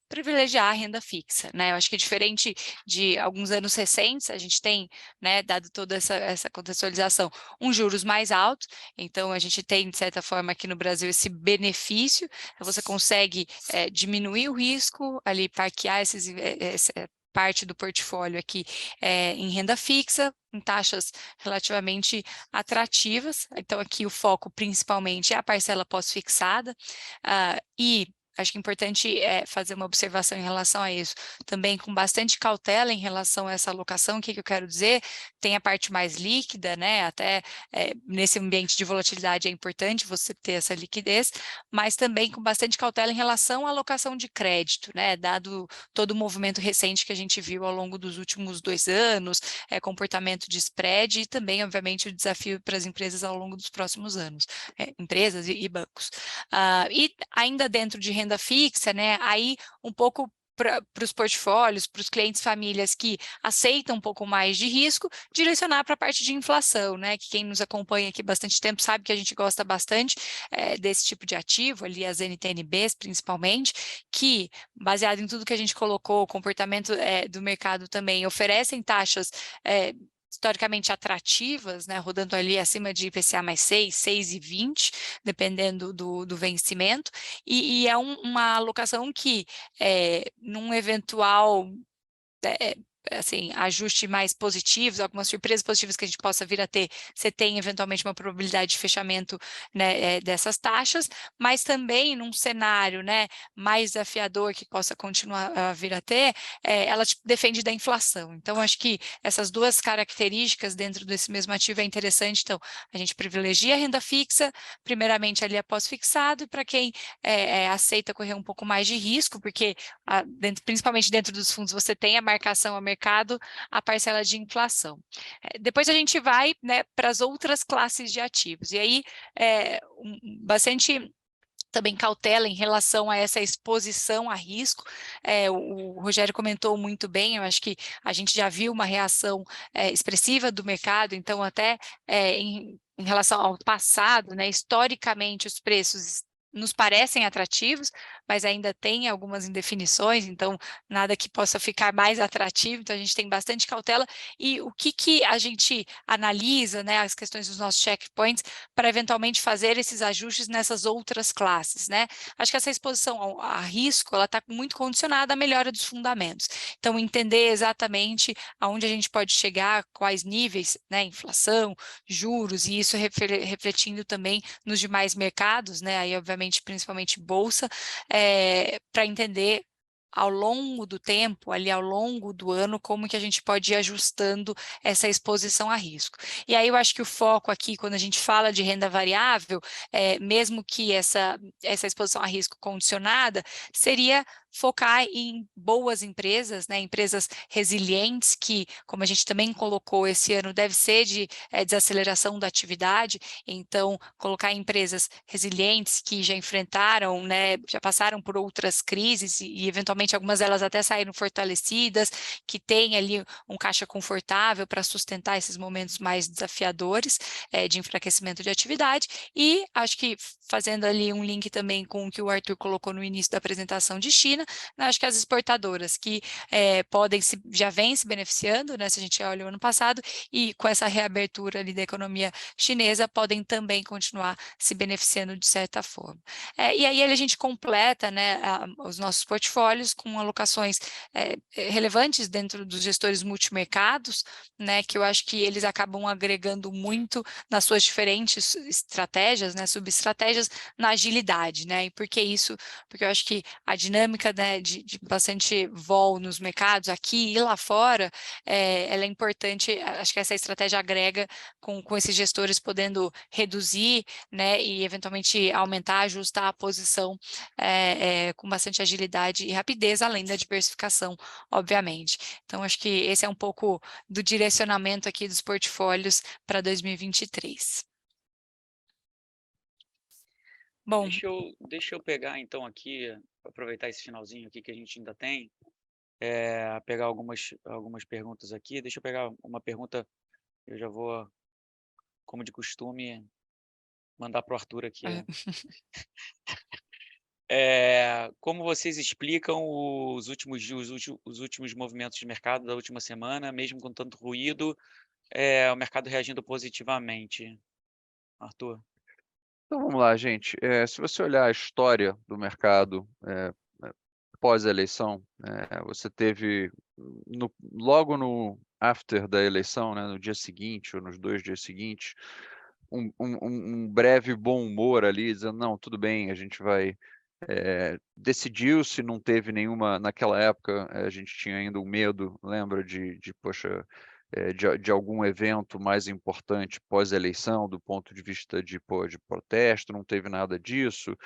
privilegiar a renda fixa, né? Eu acho que diferente de alguns anos recentes, a gente tem, né, dado toda essa contextualização, juros mais altos, então a gente tem, de certa forma, aqui no Brasil esse benefício, você consegue diminuir o risco, ali parquear essa parte do portfólio aqui em renda fixa, em taxas relativamente atrativas. Então, aqui o foco principalmente é a parcela pós-fixada, e acho que é importante fazer uma observação em relação a isso, também com bastante cautela em relação a essa alocação. O que eu quero dizer? Tem a parte mais líquida, né? Até nesse ambiente de volatilidade é importante você ter essa liquidez, mas também com bastante cautela em relação à alocação de crédito, né? Dado todo o movimento recente que a gente viu ao longo dos últimos 2 anos, comportamento de spread e também, obviamente, o desafio para as empresas ao longo dos próximos anos, empresas e bancos. E ainda dentro de renda fixa, né, aí um pouco para os portfólios, para os clientes famílias que aceitam um pouco mais de risco, direcionar para a parte de inflação, né? Que quem nos acompanha aqui bastante tempo sabe que a gente gosta bastante desse tipo de ativo, ali as NTNBs principalmente, que, baseado em tudo que a gente colocou, o comportamento do mercado também, oferecem taxas historicamente atrativas, né, rodando ali acima de IPCA mais 6, 6,20, dependendo do vencimento, e é uma alocação que, num eventual assim, ajuste mais positivos, algumas surpresas positivas que a gente possa vir a ter, você tem eventualmente uma probabilidade de fechamento, né, dessas taxas, mas também num cenário, né, mais desafiador que possa continuar a vir a ter, ela defende da inflação. Então, acho que essas duas características dentro desse mesmo ativo é interessante. Então, a gente privilegia a renda fixa, primeiramente ali após fixado, e para quem aceita correr um pouco mais de risco, porque principalmente dentro dos fundos você tem a marcação ao mercado, a parcela de inflação. Depois a gente vai, né, para as outras classes de ativos, e aí bastante também cautela em relação a essa exposição a risco. O Rogério comentou muito bem, eu acho que a gente já viu uma reação expressiva do mercado, então até em relação ao passado, né, historicamente os preços nos parecem atrativos, mas ainda tem algumas indefinições, então nada que possa ficar mais atrativo, então a gente tem bastante cautela. E o que a gente analisa, né, as questões dos nossos checkpoints, para eventualmente fazer esses ajustes nessas outras classes, né? Acho que essa exposição a risco, ela está muito condicionada à melhora dos fundamentos. Então, entender exatamente aonde a gente pode chegar, quais níveis, né, inflação, juros, e isso refletindo também nos demais mercados, né? Aí, obviamente, principalmente bolsa, para entender ao longo do tempo, ali ao longo do ano, como que a gente pode ir ajustando essa exposição a risco. E aí eu acho que o foco aqui, quando a gente fala de renda variável, mesmo que essa exposição a risco condicionada, seria focar em boas empresas, né, empresas resilientes, que, como a gente também colocou esse ano, deve ser de desaceleração da atividade, então colocar em empresas resilientes que já enfrentaram, né, já passaram por outras crises e eventualmente algumas delas até saíram fortalecidas, que têm ali um caixa confortável para sustentar esses momentos mais desafiadores de enfraquecimento de atividade. E acho que fazendo ali um link também com o que o Arthur colocou no início da apresentação de China, né, acho que as exportadoras que já vêm se beneficiando, né, se a gente olha o ano passado, e com essa reabertura ali da economia chinesa, podem também continuar se beneficiando de certa forma. E aí a gente completa, né, os nossos portfólios com alocações relevantes dentro dos gestores multimercados, né, que eu acho que eles acabam agregando muito nas suas diferentes estratégias, né, subestratégias, na agilidade, né? E por que isso? Porque eu acho que a dinâmica, né, de bastante vol nos mercados aqui e lá fora, ela é importante. Acho que essa estratégia agrega com esses gestores podendo reduzir, né, e eventualmente aumentar, ajustar a posição com bastante agilidade e rapidez, além da diversificação, obviamente. Então, acho que esse é um pouco do direcionamento aqui dos portfólios para 2023. Bom, Deixa eu pegar então aqui, aproveitar esse finalzinho aqui que a gente ainda tem, pegar algumas perguntas aqui. Deixa eu pegar uma pergunta, eu já vou, como de costume, mandar para o Arthur aqui. Como vocês explicam os últimos movimentos de mercado da última semana, mesmo com tanto ruído, o mercado reagindo positivamente? Arthur? Então vamos lá, gente. Se você olhar a história do mercado pós-eleição, você teve logo no after da eleição, né, no dia seguinte ou nos 2 dias seguintes, um breve bom humor ali, dizendo, não, tudo bem, a gente vai decidiu-se, não teve nenhuma, naquela época a gente tinha ainda um medo, lembra, poxa, de algum evento mais importante pós-eleição, do ponto de vista de protesto, não teve nada disso.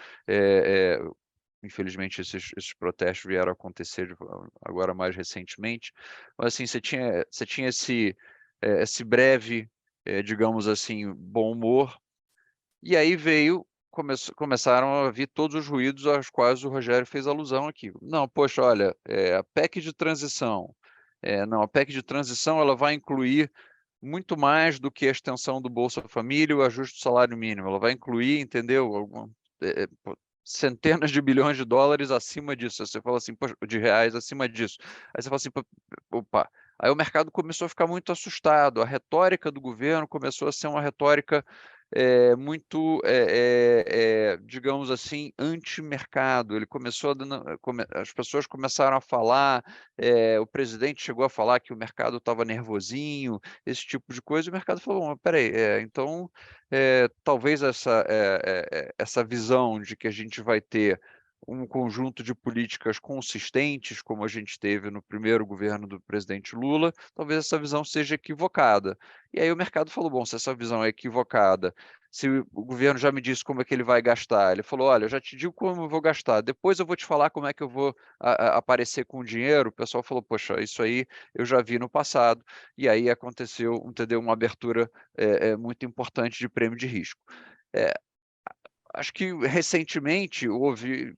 Infelizmente, esses protestos vieram a acontecer agora mais recentemente. Mas, assim, você tinha esse breve, digamos assim, bom humor, e aí começaram a vir todos os ruídos aos quais o Rogério fez alusão aqui. Não, poxa, olha, a PEC de transição. Não, a PEC de transição ela vai incluir muito mais do que a extensão do Bolsa Família e o ajuste do salário mínimo. Ela vai incluir, entendeu? Centenas de bilhões de dólares acima disso. Aí você fala assim, poxa, de reais acima disso. Aí você fala assim, opa. Aí o mercado começou a ficar muito assustado. A retórica do governo começou a ser uma retórica muito, digamos assim, anti-mercado. Ele começou as pessoas começaram a falar, o presidente chegou a falar que o mercado estava nervosinho, esse tipo de coisa, e o mercado falou, bom, peraí, então talvez essa visão de que a gente vai ter um conjunto de políticas consistentes, como a gente teve no primeiro governo do presidente Lula, talvez essa visão seja equivocada. E aí o mercado falou, bom, se essa visão é equivocada, se o governo já me disse como é que ele vai gastar, ele falou, olha, eu já te digo como eu vou gastar, depois eu vou te falar como é que eu vou aparecer com o dinheiro, o pessoal falou, poxa, isso aí eu já vi no passado, e aí aconteceu, entendeu, uma abertura muito importante de prêmio de risco. Acho que recentemente houve,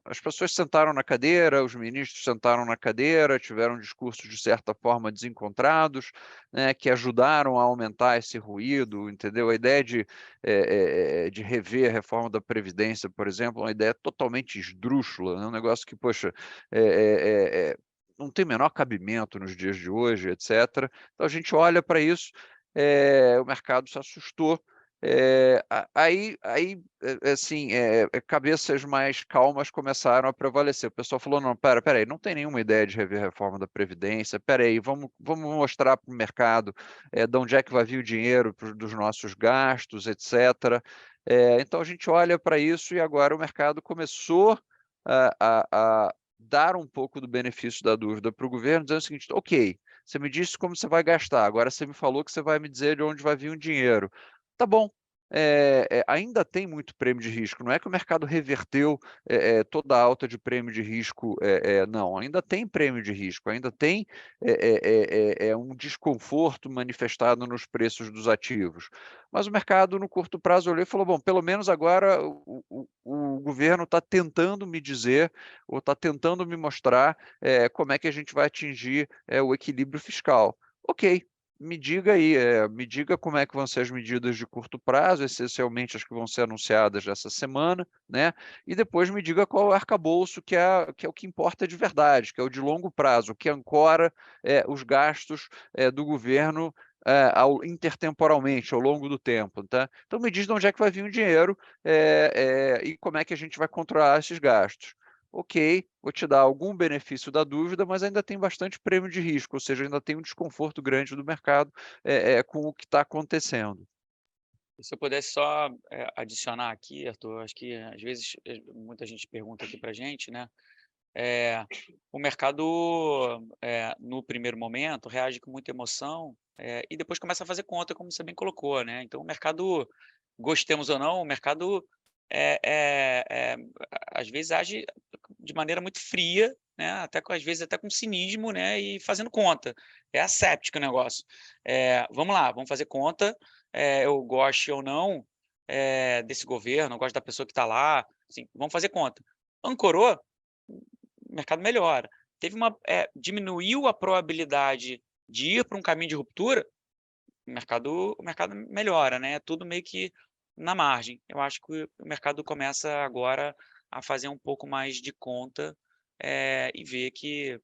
as pessoas sentaram na cadeira, os ministros sentaram na cadeira, tiveram discursos de certa forma desencontrados, né, que ajudaram a aumentar esse ruído, entendeu? A ideia de rever a reforma da Previdência, por exemplo, é uma ideia totalmente esdrúxula, né? Um negócio que, poxa, não tem o menor cabimento nos dias de hoje, etc. Então a gente olha para isso, o mercado se assustou. Assim, cabeças mais calmas começaram a prevalecer. O pessoal falou, não, pera aí, não tem nenhuma ideia de rever a reforma da Previdência, pera aí, vamos mostrar para o mercado de onde é que vai vir o dinheiro dos nossos gastos, etc. Então, a gente olha para isso e agora o mercado começou a dar um pouco do benefício da dúvida para o governo, dizendo o seguinte, ok, você me disse como você vai gastar, agora você me falou que você vai me dizer de onde vai vir o dinheiro. Tá bom, ainda tem muito prêmio de risco, não é que o mercado reverteu toda a alta de prêmio de risco, não, ainda tem prêmio de risco, ainda tem um desconforto manifestado nos preços dos ativos. Mas o mercado, no curto prazo, olhou e falou, bom, pelo menos agora o governo está tentando me dizer, ou está tentando me mostrar como é que a gente vai atingir o equilíbrio fiscal. Ok, me diga aí, me diga como é que vão ser as medidas de curto prazo, essencialmente as que vão ser anunciadas essa semana, né? E depois me diga qual é o arcabouço que é o que importa de verdade, que é o de longo prazo, que ancora os gastos do governo intertemporalmente, ao longo do tempo, tá? Então me diz de onde é que vai vir o dinheiro e como é que a gente vai controlar esses gastos. Ok, vou te dar algum benefício da dúvida, mas ainda tem bastante prêmio de risco, ou seja, ainda tem um desconforto grande do mercado com o que está acontecendo. Se eu pudesse só adicionar aqui, Arthur, acho que às vezes muita gente pergunta aqui para a gente, né? O mercado, no primeiro momento, reage com muita emoção e depois começa a fazer conta, como você bem colocou, né? Então, o mercado, gostemos ou não, o mercado às vezes age de maneira muito fria, né? Às vezes até com cinismo, né? E fazendo conta. É asséptico o negócio. Vamos lá, vamos fazer conta. Eu goste ou não desse governo, eu gosto da pessoa que está lá, assim, vamos fazer conta. Ancorou, o mercado melhora. Diminuiu a probabilidade de ir para um caminho de ruptura, o mercado melhora, né? É tudo meio que na margem. Eu acho que o mercado começa agora a fazer um pouco mais de conta, e ver que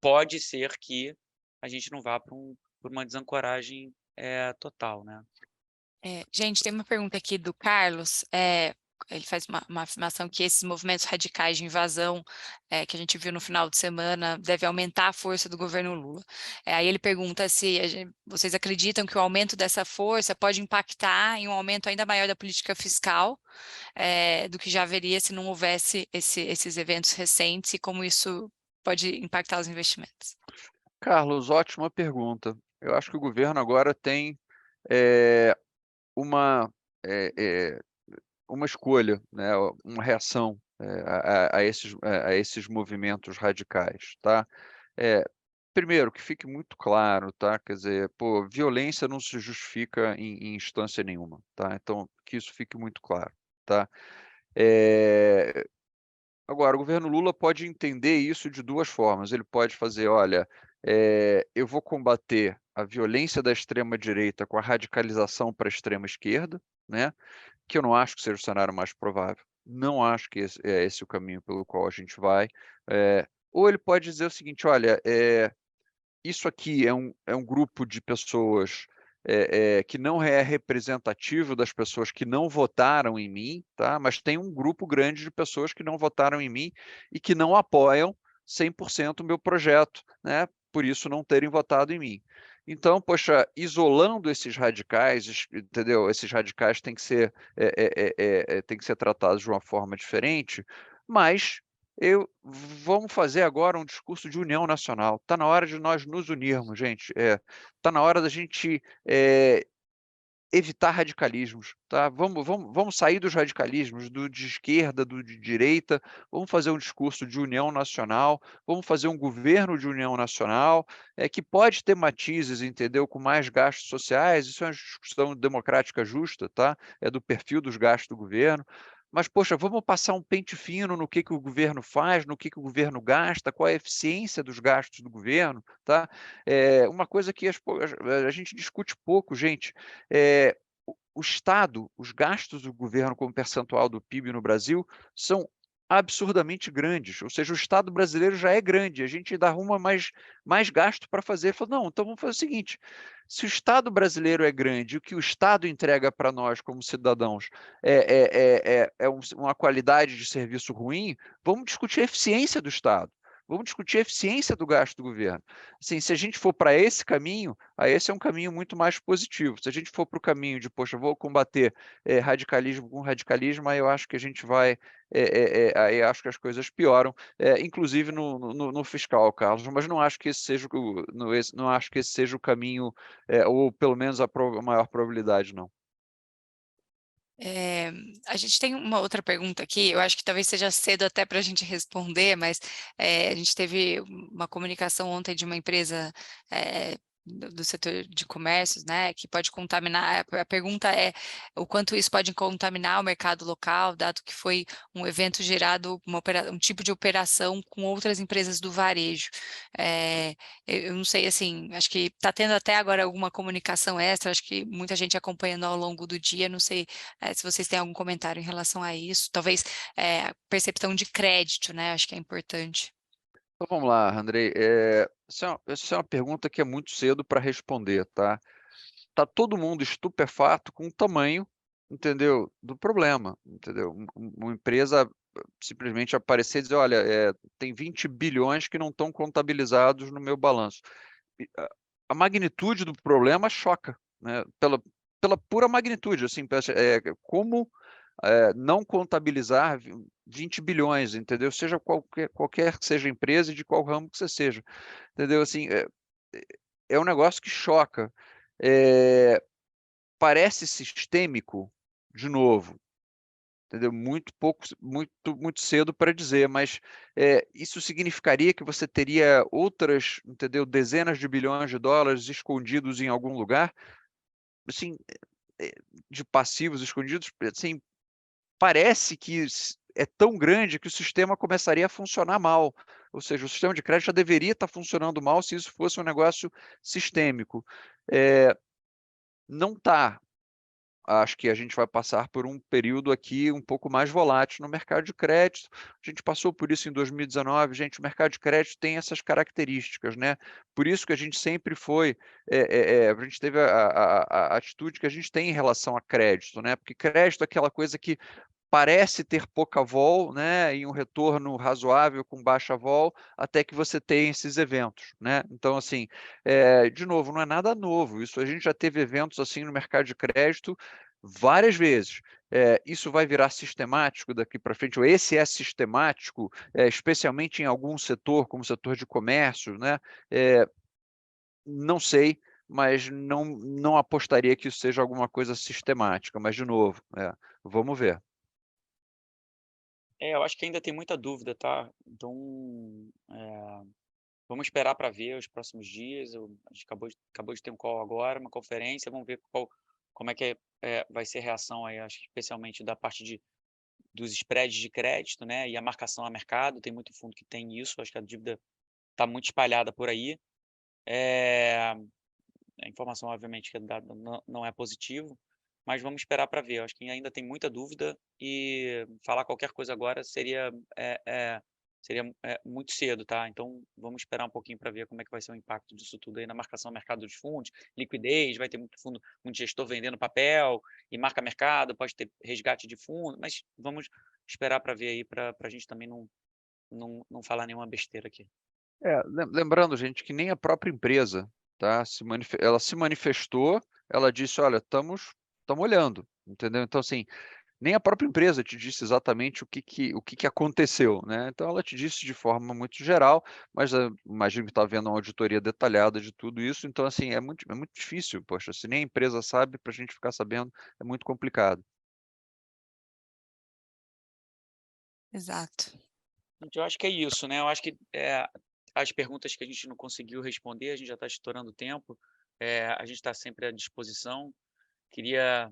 pode ser que a gente não vá por uma desancoragem total, né. Gente, tem uma pergunta aqui do Carlos, ele faz uma afirmação que esses movimentos radicais de invasão, que a gente viu no final de semana, deve aumentar a força do governo Lula. Aí ele pergunta se vocês acreditam que o aumento dessa força pode impactar em um aumento ainda maior da política fiscal, do que já haveria se não houvesse esses eventos recentes, e como isso pode impactar os investimentos. Carlos, ótima pergunta. Eu acho que o governo agora tem eh, uma, eh eh, uma escolha, né, uma reação, a esses movimentos radicais, tá. Eh, Primeiro, que fique muito claro, tá, quer dizer, pô, violência não se justifica em instância nenhuma, tá, então que isso fique muito claro, tá. Eh Agora, o governo Lula pode entender isso de 2 formas. Ele pode fazer: "Olha, eu vou combater a violência da extrema direita com a radicalização para a extrema esquerda", né, que eu não acho que seja o cenário mais provável. Não acho que esse é o caminho pelo qual a gente vai. Ou ele pode dizer o seguinte: "Olha, isso aqui é um grupo de pessoas, que não é representativo das pessoas que não votaram em mim, tá, mas tem um grupo grande de pessoas que não votaram em mim e que não apoiam 100% o meu projeto, né, por isso não terem votado em mim. Então, poxa, isolando esses radicais, entendeu, esses radicais têm que ser, têm que ser tratados de uma forma diferente, mas vamos fazer agora um discurso de união nacional. Está na hora de nós nos unirmos, gente. Está na hora da gente evitar radicalismos, tá? Vamos sair dos radicalismos, do de esquerda, do de direita. Vamos fazer um discurso de união nacional. Vamos fazer um governo de união nacional, que pode ter matizes, entendeu? Com mais gastos sociais. Isso é uma discussão democrática justa, tá? É do perfil dos gastos do governo. Mas, poxa, vamos passar um pente fino no que o governo faz, no que o governo gasta, qual é a eficiência dos gastos do governo, tá? Uma coisa que a gente discute pouco, gente, o Estado, os gastos do governo como percentual do PIB no Brasil são absurdamente grandes, ou seja, o Estado brasileiro já é grande, a gente ainda arruma mais gasto para fazer. Falou: "Não, então vamos fazer o seguinte, se o Estado brasileiro é grande, o que o Estado entrega para nós como cidadãos uma qualidade de serviço ruim, vamos discutir a eficiência do Estado, vamos discutir a eficiência do gasto do governo". Assim, se a gente for para esse caminho, aí esse é um caminho muito mais positivo. Se a gente for para o caminho de: "Poxa, vou combater, radicalismo com radicalismo", aí eu acho que a gente vai, aí acho que as coisas pioram, inclusive no fiscal, Carlos, mas não acho que esse seja não acho que esse seja o caminho, ou pelo menos a maior probabilidade, não. Eh, a gente tem uma outra pergunta aqui, eu acho que talvez seja cedo até para a gente responder, mas, a gente teve uma comunicação ontem de uma empresa, do setor de comércios, né, que pode contaminar. A pergunta é o quanto isso pode contaminar o mercado local, dado que foi um evento gerado, um tipo de operação com outras empresas do varejo. Eu não sei, assim, acho que está tendo até agora alguma comunicação extra, acho que muita gente acompanhando ao longo do dia, não sei se vocês têm algum comentário em relação a isso, talvez, percepção de crédito, né, acho que é importante. Então vamos lá, Andrei, essa é uma pergunta que é muito cedo para responder, tá. Tá todo mundo estupefato com o tamanho, entendeu, do problema, entendeu. Uma empresa simplesmente aparecer e dizer: "Olha, tem 20 bilhões que não estão contabilizados no meu balanço". E a magnitude do problema choca, né, pela pura magnitude, assim, como, não contabilizar 20 bilhões, entendeu, seja qualquer que seja a empresa e de qual ramo que você seja, entendeu, assim, é um negócio que choca. Parece sistêmico, de novo, entendeu, muito cedo para dizer, mas, isso significaria que você teria outras, entendeu, dezenas de bilhões de dólares escondidos em algum lugar, assim, eh, de passivos escondidos, assim, parece que é tão grande que o sistema começaria a funcionar mal, ou seja, o sistema de crédito já deveria estar funcionando mal se isso fosse um negócio sistêmico. Não está. acho que a gente vai passar por um período aqui um pouco mais volátil no mercado de crédito. A gente passou por isso em 2019, gente, o mercado de crédito tem essas características, né? Por isso que a gente sempre foi, a gente teve a atitude que a gente tem em relação a crédito, né? Porque crédito é aquela coisa que parece ter pouca vol, né, e um retorno razoável com baixa vol, até que você tem esses eventos, né? Então, assim, de novo, não é nada novo. Isso a gente já teve eventos assim no mercado de crédito várias vezes. Isso vai virar sistemático daqui para frente, ou esse é sistemático, especialmente em algum setor, como o setor de comércio, né? Não sei, mas não apostaria que isso seja alguma coisa sistemática. Mas, de novo, vamos ver. Eu acho que ainda tem muita dúvida, tá? Então, vamos esperar para ver os próximos dias. A gente acabou de ter um call agora, uma conferência, vamos ver como é que vai ser a reação aí, acho que especialmente da parte dos spreads de crédito, né? E a marcação a mercado, tem muito fundo que tem isso, acho que a dívida está muito espalhada por aí. A informação, obviamente, que é dada não é positivo, mas vamos esperar para ver. Eu acho que ainda tem muita dúvida e falar qualquer coisa agora seria muito cedo, tá? Então, vamos esperar um pouquinho para ver como é que vai ser o impacto disso tudo aí na marcação mercado dos fundos, liquidez, vai ter muito fundo, muito gestor vendendo papel e marca mercado, pode ter resgate de fundo, mas vamos esperar para ver aí, para a gente também não falar nenhuma besteira aqui. Lembrando, gente, que nem a própria empresa, tá, ela se manifestou, ela disse, olha, estamos olhando, entendeu? Então, assim, nem a própria empresa te disse exatamente o que aconteceu, né? Então, ela te disse de forma muito geral, mas imagino que está havendo uma auditoria detalhada de tudo isso, então, assim, é muito difícil, poxa, se nem a empresa sabe, para a gente ficar sabendo, é muito complicado. Exato. Gente, eu acho que é isso, né? Eu acho que as perguntas que a gente não conseguiu responder, a gente já está estourando o tempo, a gente está sempre à disposição. Queria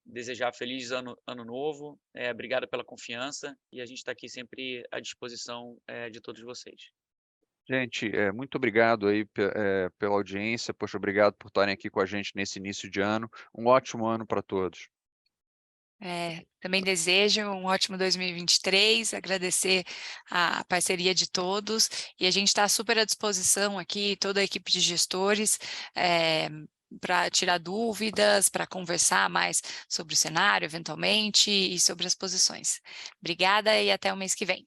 desejar feliz ano novo, obrigado pela confiança e a gente está aqui sempre à disposição de todos vocês. Gente, muito obrigado aí pela audiência, poxa, obrigado por estarem aqui com a gente nesse início de ano, um ótimo ano para todos. Também desejo um ótimo 2023, agradecer a parceria de todos e a gente está super à disposição aqui, toda a equipe de gestores, para tirar dúvidas, para conversar mais sobre o cenário, eventualmente, e sobre as posições. Obrigada e até o mês que vem.